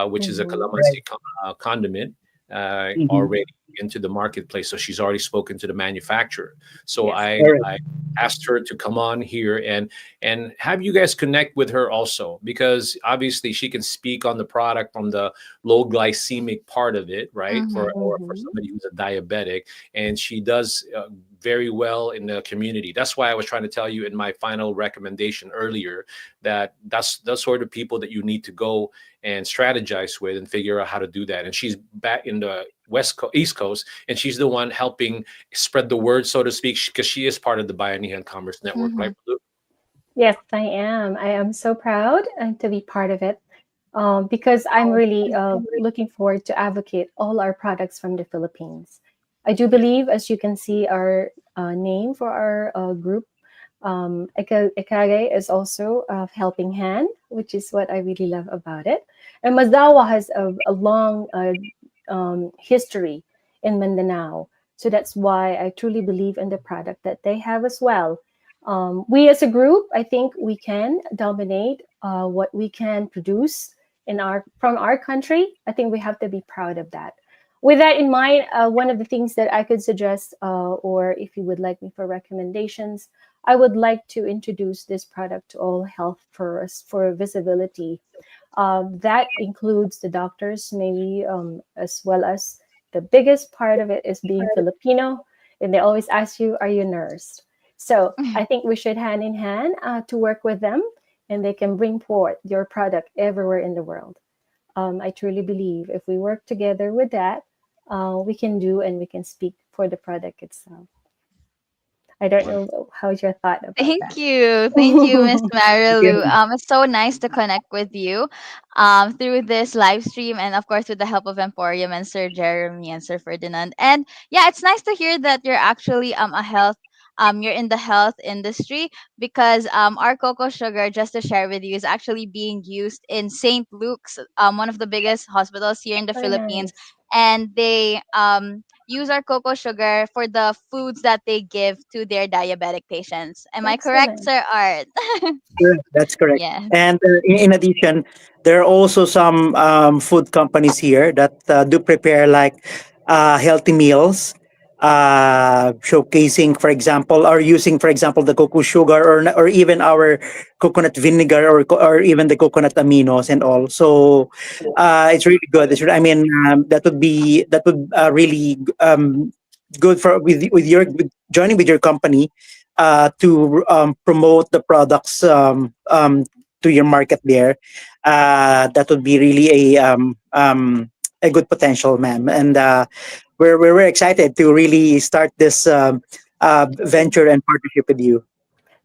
S1: which is a
S5: mhm.
S4: Right.
S1: calamansi condiment
S4: Mhm.
S1: already into the marketplace. So she's already spoken to the manufacturer. So
S5: Yes.
S4: Correct.
S1: I asked her to come on here and have you guys connect with her also because obviously she can speak on the product on the low glycemic part of it, right? For
S3: Mm-hmm.
S1: or for
S5: Mhm.
S1: somebody who's a diabetic, and she does very well in the community. That's why I was trying to tell you in my final recommendation earlier that that's the sort of people that you need to go and strategize with and figure out how to do that. And she's back in the East Coast, and she's the one helping spread the word, so to speak, because she is part of the Bayanihan Commerce Network,
S3: Mm-hmm.
S1: right, Blue?
S5: Yes, I am. I am so proud to be part of it, because I'm really looking forward to advocate all our products from the Philippines. I do
S1: Yeah.
S5: believe, as you can see, our name for our group, Ekage, is also a helping hand, which is what I really love about it. And Mazawa has a long history in Mindanao. So that's why I truly believe in the product that they have as well. We as a group, I think we can dominate what we can produce in our from our country. I think we have to be proud of that. With that in mind, one of the things that I could suggest, or if you would like me for recommendations, I would like to introduce this product to all health first for visibility. That includes the doctors, maybe, as well as the biggest part of it is being Filipino. And they always ask you, are you a nurse? So I think we should hand in hand to work with them, and they can bring forth your product everywhere in the world. I truly believe if we work together with that, we can do and we can speak for the product itself. I don't
S1: Wonderful.
S5: know how's your thought about
S3: Thank
S5: that.
S3: you. Thank you, Miss Marilu.
S4: Yeah.
S3: It's so nice to connect with you through this live stream and, of course, with the help of EmPHorium and Sir Jeremy and Sir Ferdinand. And yeah, it's nice to hear that you're actually you're in the health industry because our cocoa sugar, just to share with you, is actually being used in St. Luke's, one of the biggest hospitals here in the
S5: Oh,
S3: Philippines.
S5: nice.
S3: And they use our cocoa sugar for the foods that they give to their diabetic patients. Am I correct,
S5: Excellent.
S3: Sir Art?
S4: Correct. That's correct.
S3: Yes.
S4: And in addition, there are also some food companies here that do prepare like healthy meals, showcasing, for example, or using, for example, the cocoa sugar or even our coconut vinegar or even the coconut aminos and all. So it's really good. I mean, that would really good for with joining with your company to promote the products to your market there. That would be really a good potential, ma'am. And we're very excited to really start this venture and partnership with you.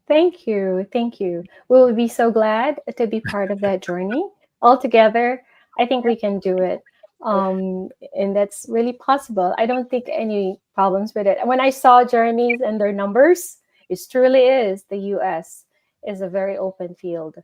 S5: Thank you. Thank you. We'll be so glad to be part of that journey. All together, I think we can do it. And that's really possible. I don't think any problems with it. And when I saw Jeremy's and their numbers, it truly is the US is a very open field.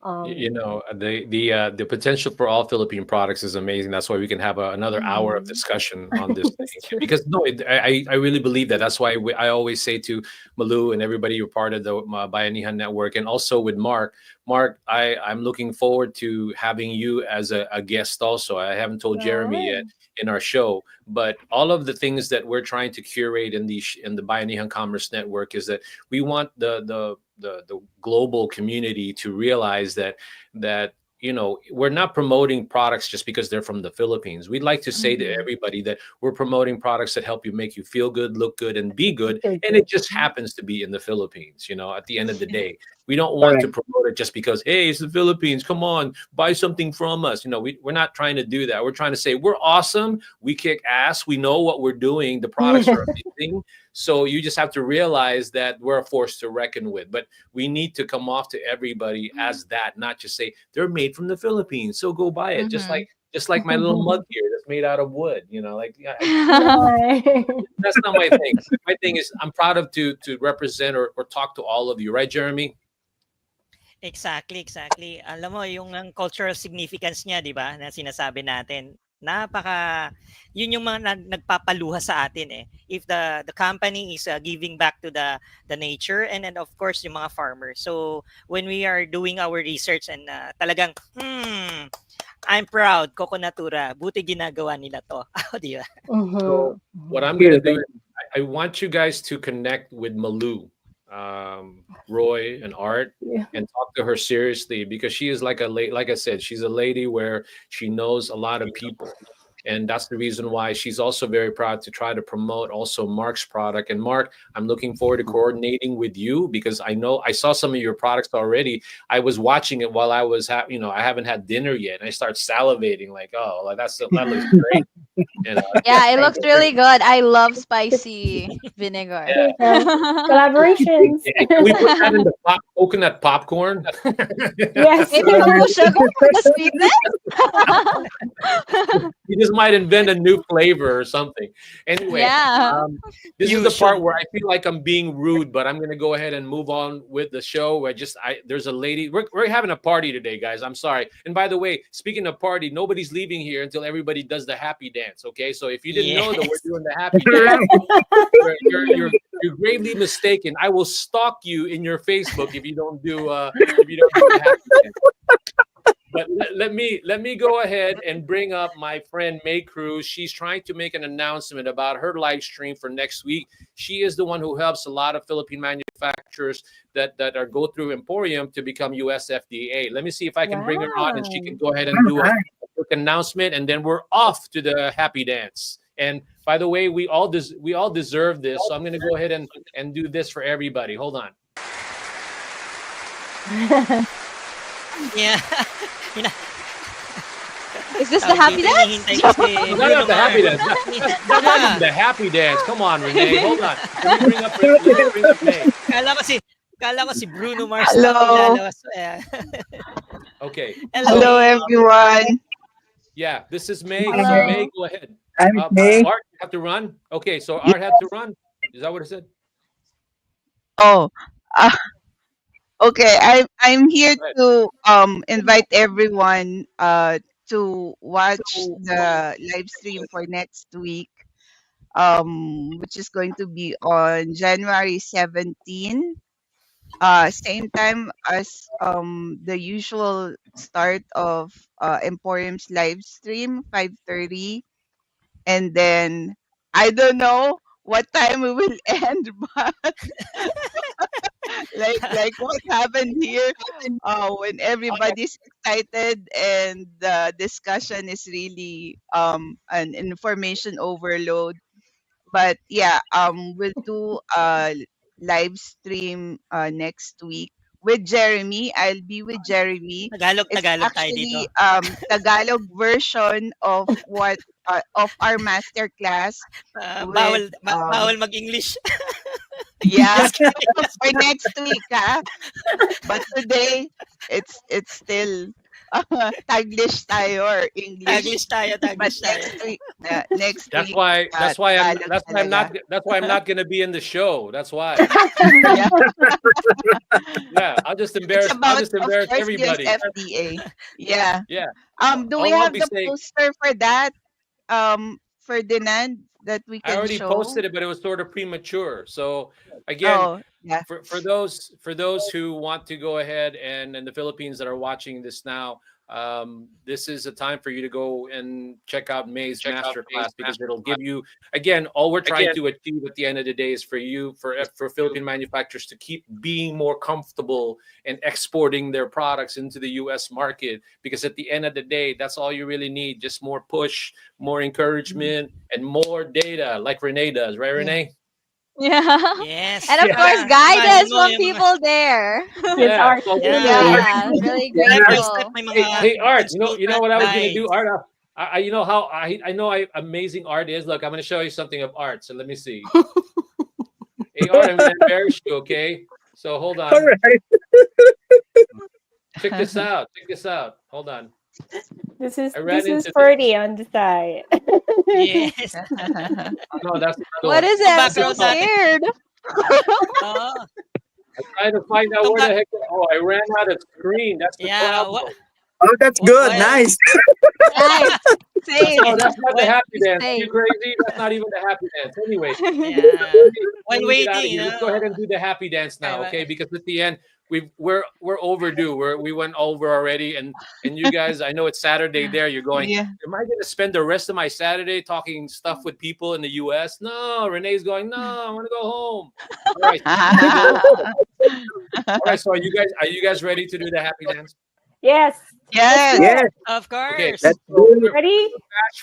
S1: You
S5: Um,
S1: know, the potential for all Philippine products is amazing. That's why we can have another hour of
S5: mhm.
S1: discussion on this
S5: It's
S1: thing.
S5: true.
S1: Because no, I really believe that. That's why I always say to Malu and everybody who're part of the Bayanihan Network, and also with Mark. Mark, I'm looking forward to having you as a guest. Also, I haven't told Jeremy yet
S5: Wow.
S1: in our show, but all of the things that we're trying to curate in the Bayanihan Commerce Network is that we want the global community to realize that we're not promoting products just because they're from the Philippines. We'd like to say to
S3: Mhm.
S1: everybody that we're promoting products that help you make you feel good, look good, and be good,
S5: Feel
S1: and it
S5: good.
S1: just happens to be in the Philippines. At the end of the day, we don't want to
S4: Correct.
S1: promote it just because, hey, it's the Philippines, come on, buy something from us. We're not trying to do that. We're trying to say we're awesome, we kick ass, we know what we're doing, the products are amazing. So you just have to realize that we're a force to reckon with. But we need to come off to everybody as that, not just say they're made from the Philippines, so go buy it. Just like
S3: Mhm.
S1: just like my little mug here that's made out of wood. Like
S5: Nice.
S1: that's not my thing. My thing is I'm proud of to represent or talk to all of you, right, Jeremy?
S2: Exactly, exactly. Alam mo, yung ang cultural significance niya, di ba, na sinasabi natin, yun yung mga nagpapaluha sa atin eh. If the company is giving back to the nature and then of course yung mga farmers. So when we are doing our research and talagang, I'm proud, Coco Natura, buti ginagawa nila to. Di ba?
S1: So
S5: Mhm,
S1: what
S5: mhm.
S1: I'm
S4: Thank
S1: gonna
S4: you.
S1: do is I want you guys to connect with Malu, Roy, and Art,
S5: Yeah.
S1: and talk to her seriously because she is like like I said, she's a lady where she knows a lot of people. And that's the reason why she's also very proud to try to promote also Mark's product. And Mark, I'm looking forward to coordinating with you because I know I saw some of your products already. I was watching it while I was, I haven't had dinner yet, and I start salivating like, oh, like that looks great.
S3: Yeah, it
S1: Sounds
S3: looks
S1: great.
S3: really good. I love
S5: It's
S3: spicy vinegar.
S1: Yeah.
S5: true. Collaborations.
S1: Can we put that in the coconut popcorn?
S5: Yes.
S3: Maybe cocoa sugar for the sweetness?
S1: You just might invent a new flavor or something. Anyway,
S3: Yeah.
S1: um, this is the part
S2: Fusion.
S1: where I feel like I'm being rude, but I'm gonna go ahead and move on with the show. There's a lady. We're having a party today, guys. I'm sorry. And by the way, speaking of party, nobody's leaving here until everybody does the happy dance. Okay, so if you didn't know that we're
S2: Yes.
S1: doing the happy dance, you're gravely mistaken. I will stalk you in your Facebook if you don't do the happy dance. But let me go ahead and bring up my friend May Cruz. She's trying to make an announcement about her live stream for next week. She is the one who helps a lot of Philippine manufacturers that are go through EmPHorium to become US FDA. Let me see if I can bring her on and she
S5: Wow.
S1: can go ahead and do a quick announcement, and then we're off to the happy dance. And By the way, we all deserve this. So I'm going to go ahead and do this for everybody. Hold on.
S2: Yeah.
S3: Is this the happy dance?
S1: Not the happy dance. That's not even the happy dance. Come on, Renee. Hold on. Let me bring up May.
S2: Kala ko si Bruno Mars.
S7: Hello.
S1: Okay.
S7: Hello, everyone.
S1: Yeah, this is May.
S3: Hello.
S1: So May, go ahead.
S4: I'm May.
S1: Art, you have to run. Okay, so Art had to run. Is that what it said?
S7: Oh, uh, okay. I'm here
S1: Go ahead.
S7: to invite everyone to watch the live stream for next week, which is going to be on January 17. Same time as the usual start of EmPHorium's live stream, 5:30, and then I don't know what time we will end, but like what happened here, when everybody's excited and the discussion is really an information overload. But yeah, we'll do a live stream next week with Jeremy. I'll be with Jeremy. It's
S2: Tagalog tayo dito.
S7: actually Tagalog version of what of our master class with
S2: Bawal mag-English.
S7: yeah,
S2: Just kidding.
S7: for next week, but today it's still Taglish tayo or English. But
S2: Taglish tayo.
S7: next
S1: That's
S7: week,
S1: why I'm
S7: Tagalog
S1: not gonna be in the show. That's why.
S7: talaga.
S1: Yeah, I'll just
S7: It's
S1: embarrass
S7: about, of course,
S1: everybody.
S7: USFDA. Yeah.
S1: Yeah.
S7: Do
S1: All
S7: we
S1: I'll
S7: have
S1: be
S7: the
S1: saying,
S7: poster for that, Ferdinand, that we
S1: I
S7: can
S1: already
S7: show?
S1: posted it, but it was sort of premature. So again,
S7: Oh, yeah.
S1: for those who want to go ahead and in the Philippines that are watching this now, this is a time for you to go and check out May's master class because it'll give you, again, all we're trying to achieve at the end of the day is for Philippine manufacturers to keep being more comfortable in exporting their products into the US market, because at the end of the day, that's all you really need, just more push, more encouragement, and more data like Renee does, right,
S7: Yeah.
S1: Renee?
S3: Yeah.
S2: Yes.
S3: And of
S1: Yeah.
S3: course,
S2: Imagine
S3: guidance
S2: mo
S3: from
S2: yung mga
S3: people there.
S5: Yes,
S1: Yeah.
S5: Art.
S1: So
S2: Yeah.
S3: Yeah, really
S2: step by
S3: grateful.
S2: step may mga
S1: hey Art, you know
S2: consultant
S1: what I was gonna do,
S2: guides.
S1: Art. You know how I know amazing art is. Look, I'm gonna show you something of art. So let me see. Hey Art, I'm gonna embarrass you, okay? So hold
S4: All
S1: on.
S4: right.
S1: Check this out. Check this out. Hold on.
S5: This is
S1: I ran into this.
S5: Ferdy on the side.
S2: Yes.
S1: No, that's another
S3: What
S1: one.
S3: is it?
S2: Yung
S3: I'm so
S2: background natin.
S3: scared.
S2: Oh,
S1: I'm trying to find out
S2: Itong
S1: where the
S2: back-
S1: heck. Oh, I ran out of screen. That's the
S2: yeah.
S1: problem.
S4: Oh, that's
S2: Wh-
S4: good.
S2: why-
S4: Nice.
S3: Nice. Same.
S1: Oh, that's not the
S2: When-
S1: happy dance. Are you
S3: Same.
S1: crazy? That's not even the happy dance. Anyway,
S2: Yeah. While
S1: when we get out of
S2: waiting,
S1: here, let's go ahead and do the happy dance now,
S2: Okay,
S1: okay? Because at the end, we're overdue. We went over already, and you guys, I know it's Saturday there. You're going.
S7: Yeah.
S1: Am I going to spend the rest of my Saturday talking stuff with people in the U.S.? No, Renee's going. No, I want to go home. All right. All right. So are you guys ready to do the happy dance?
S5: Yes.
S7: Yes.
S4: Yes.
S2: of
S1: Okay.
S2: course.
S4: Let's
S1: So
S4: do it.
S5: Ready?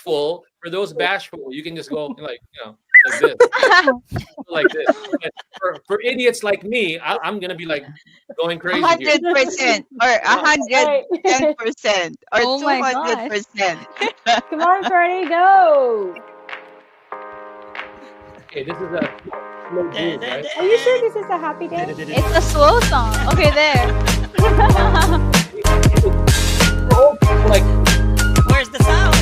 S1: for those bashful, you can just go like this. Like this. But for idiots like me, I'm gonna be like going crazy here.
S7: 100% or 110% or
S3: Oh my
S7: 200%.
S5: Come on, Ferdy, go.
S1: Okay, this is a slow groove, right?
S5: Are you sure this is a happy dance?
S3: It's a slow song. Okay, there.
S1: Like
S2: Where's the sound?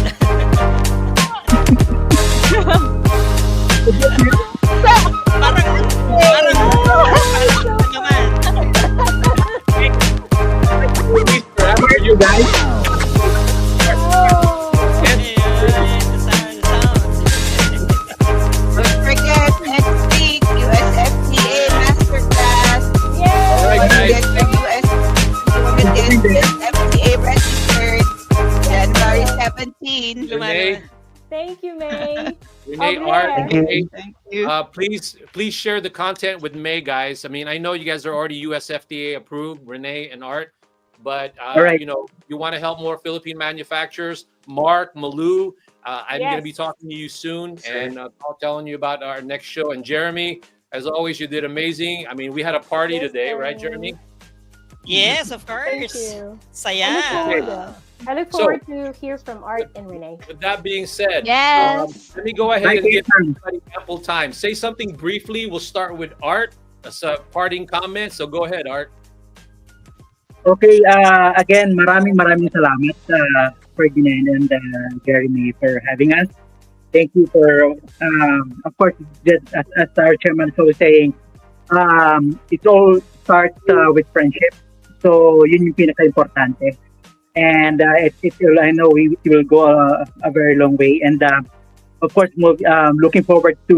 S1: you guys.
S7: Don't forget next week, USFDA Masterclass.
S1: All right,
S7: Get
S1: guys.
S7: your USFDA registered January 17.
S1: Renee,
S5: Thank you, May.
S1: Renee,
S5: Over
S1: Art,
S5: there.
S1: and May,
S7: Thank you.
S1: please share the content with May, guys. I mean, I know you guys are already USFDA approved, Renee and Art, but
S4: All right.
S1: you want to help more Philippine manufacturers. Mark, Malu, I'm going to be
S5: Yes.
S1: talking to you soon
S6: Sir.
S1: and telling you about our next show. And Jeremy, as always, you did amazing. I mean, we had a party
S5: Yes,
S1: today, right, Jeremy?
S2: Yes, of
S5: Thank
S2: course.
S5: you.
S2: Saya.
S5: I look
S1: So-
S5: forward to hear from Art and Renee.
S1: With that being said,
S3: Yes.
S1: let me go ahead
S4: Bye,
S1: and give
S4: Ethan.
S1: everybody ample time. Say something briefly. We'll start with Art. That's a parting comment. So go ahead, Art.
S4: Okay, again, maraming salamat Ferdinand and Jeremy for having us. Thank you for, of course, just as our chairman is always saying, it all starts with friendship. So, yun yung pinaka-importante. And I know it will go a very long way. And of course, looking forward to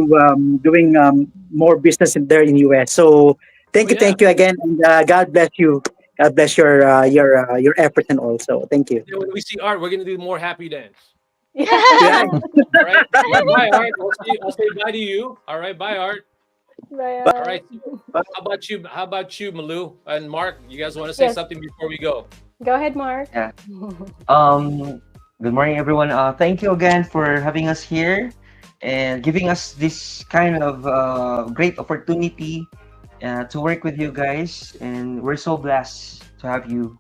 S4: doing more business in there in US. So, thank you again, and God bless you. God bless your effort and also. Thank you.
S1: When we see Art, we're going to do more happy dance.
S4: Yeah.
S1: All right. All right, bye, Art. I'll say bye to you. All right. Bye, Art.
S5: Bye,
S1: All right. How about you, Malu and Mark? You guys want to say
S5: Yes.
S1: something before we go?
S5: Go ahead, Mark.
S6: Yeah. Good morning, everyone. Thank you again for having us here and giving us this kind of great opportunity to work with you guys. And we're so blessed to have you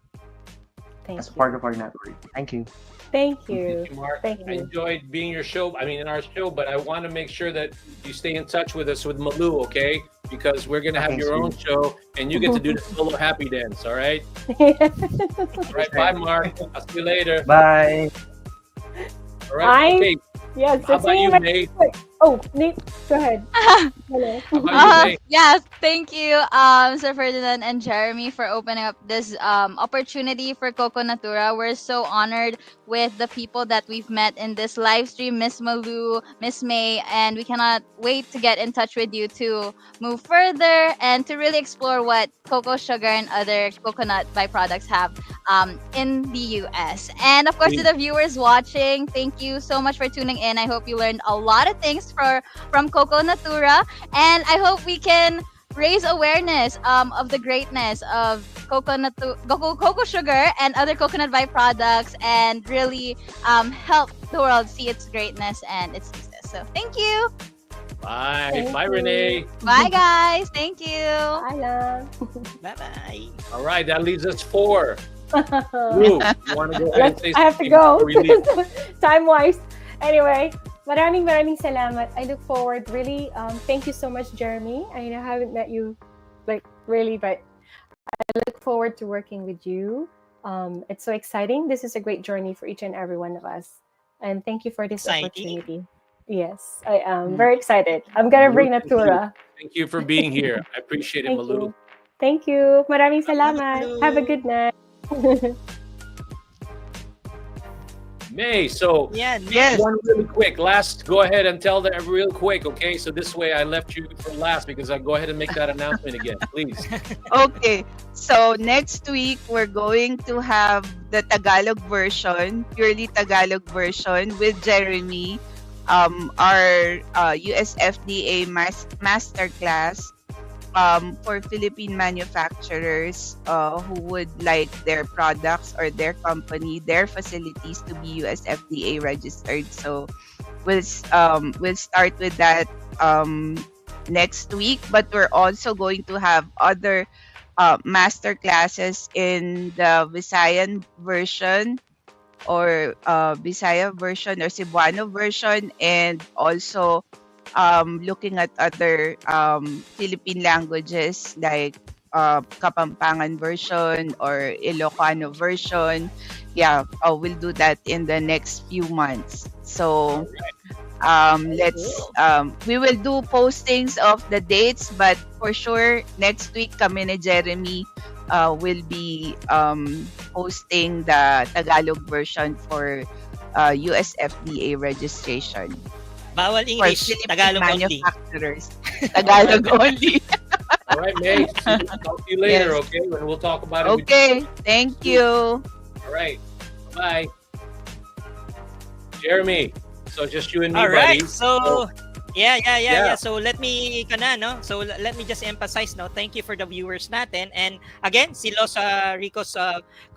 S5: Thank
S6: as
S5: you.
S6: part of our network. Thank you.
S5: Thank you.
S1: Thank you, Mark.
S5: Thank
S1: I
S5: you.
S1: enjoyed being in our show, but I want to make sure that you stay in touch with us with Malu, okay? Because we're going to have
S6: Thanks,
S1: your own
S6: Steve.
S1: show and you get to do the solo happy dance, all right?
S5: Yes.
S1: All right, bye, Mark. I'll see you later.
S6: Bye.
S1: All right, okay.
S5: Yes.
S1: How about you, May?
S5: Oh, Nate, go ahead. Hello.
S1: How about you, May?
S3: Yes, thank you, Sir Ferdinand and Jeremy, for opening up this opportunity for Coco Natura. We're so honored with the people that we've met in this live stream, Miss Malu, Miss May, and we cannot wait to get in touch with you to move further and to really explore what cocoa sugar and other coconut byproducts have in the US. And of course, to the viewers watching, thank you so much for tuning in. I hope you learned a lot of things from Coco Natura, and I hope we can raise awareness of the greatness of cocoa sugar and other coconut byproducts, and really help the world see its greatness and its success. So thank you.
S1: Bye.
S5: Thank
S1: Bye,
S5: you.
S1: Renee.
S3: Bye, guys. Thank you.
S5: Bye, love.
S2: Bye-bye.
S1: All right, that leaves us 4.
S5: Yes,
S1: Lou, you want to go ahead and say
S5: I have to
S1: something
S5: go.
S1: before we leave?
S5: Time-wise. Anyway, maraming salamat. I look forward, really. Thank you so much, Jeremy. I haven't met you, really, but I look forward to working with you. It's so exciting. This is a great journey for each and every one of us. And thank you for this
S2: Exciting.
S5: opportunity. Yes, I am very excited. I'm gonna bring
S1: Thank you.
S5: Natura.
S1: Thank you for being here. I appreciate it,
S5: Thank
S1: Malu.
S5: you. Thank you. Maraming salamat. Have a good night.
S1: May, so
S2: Yeah,
S7: Yes.
S1: one really quick. Last, go ahead and tell them real quick, okay? So this way I left you for last because I go ahead and make that announcement again, please.
S7: Okay. So next week we're going to have the Tagalog version, purely Tagalog version with Jeremy, our USFDA masterclass for Philippine manufacturers who would like their products or their company, their facilities to be USFDA registered. So we'll start with that next week, but we're also going to have other master classes in the Visayan version or Bisaya version or Cebuano version, and also looking at other Philippine languages like Kapampangan version or Ilocano version. Yeah, we'll do that in the next few months. So we will do postings of the dates, but for sure next week kami ni Jeremy will be posting the Tagalog version for USFDA registration.
S2: Bawal
S7: For
S2: English,
S7: Philippine
S2: Tagalog only.
S7: manufacturers. Tagalog only.
S1: All right, May. Talk to you later,
S7: Yes.
S1: okay? And we'll talk about it. with
S7: Okay, thank you.
S1: All right. Bye. Jeremy. So just you and me,
S2: All right.
S1: buddy.
S2: So
S1: Yeah.
S2: So let me let me just emphasize, no. Thank you for the viewers natin. And again, si Los Ricos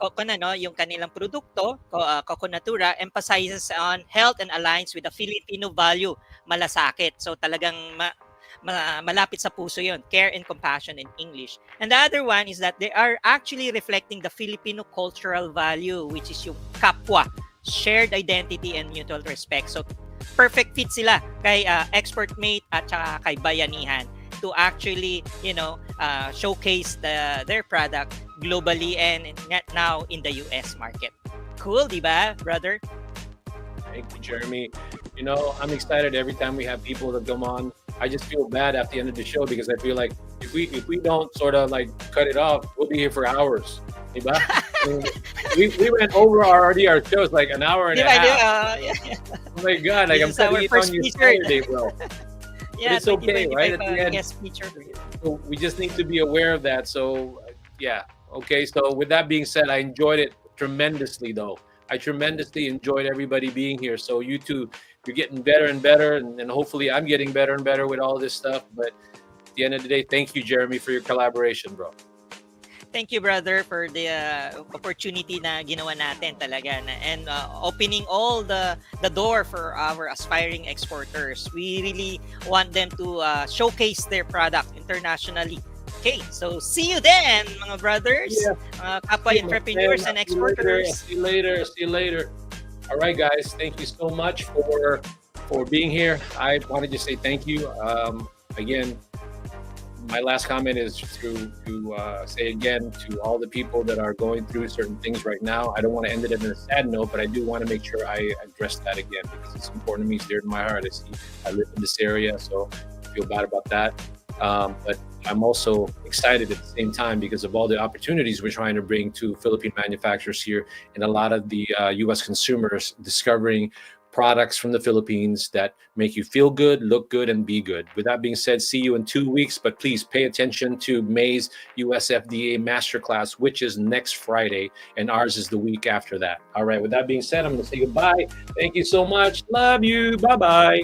S2: Coconut, no, yung kanilang produkto, Coconatura, emphasizes on health and aligns with the Filipino value, malasakit. So talagang malapit sa puso yon, care and compassion in English. And the other one is that they are actually reflecting the Filipino cultural value, which is yung kapwa, shared identity and mutual respect. So perfect fit sila kay export mate at saka kay bayanihan to actually, showcase their product globally and now in the US market. Cool, di ba, brother?
S1: Thank you, Jeremy. I'm excited every time we have people that come on. I just feel bad at the end of the show because I feel like if we don't sort of like cut it off, we'll be here for hours. Diba? we went over already our shows like an hour and a half. Oh my God, like I'm cutting it on you Saturday, bro.
S2: Yeah,
S1: but it's okay, right? At the end,
S2: guest feature.
S1: So we just need to be aware of that. So yeah, okay. So with that being said, I enjoyed it tremendously, though. I tremendously enjoyed everybody being here. So you two, you're getting better and better, and hopefully I'm getting better and better with all this stuff. But at the end of the day, thank you, Jeremy, for your collaboration, bro.
S2: Thank you, brother, for the opportunity na ginawa natin talaga and opening all the door for our aspiring exporters. We really want them to showcase their product internationally. Okay, so see you then, mga brothers, kapwa entrepreneurs and exporters.
S1: See you later. All right, guys, thank you so much for being here. I wanted to say thank you. Again, my last comment is to say again to all the people that are going through certain things right now. I don't want to end it on a sad note, but I do want to make sure I address that again because it's important to me. It's dear to my heart. I live in this area, so I feel bad about that. But I'm also excited at the same time because of all the opportunities we're trying to bring to Philippine manufacturers here and a lot of the U.S. consumers discovering products from the Philippines that make you feel good, look good, and be good. With that being said, see you in 2 weeks, but please pay attention to May's US FDA Masterclass, which is next Friday, and ours is the week after that. All right, with that being said, I'm going to say goodbye. Thank you so much. Love you. Bye-bye.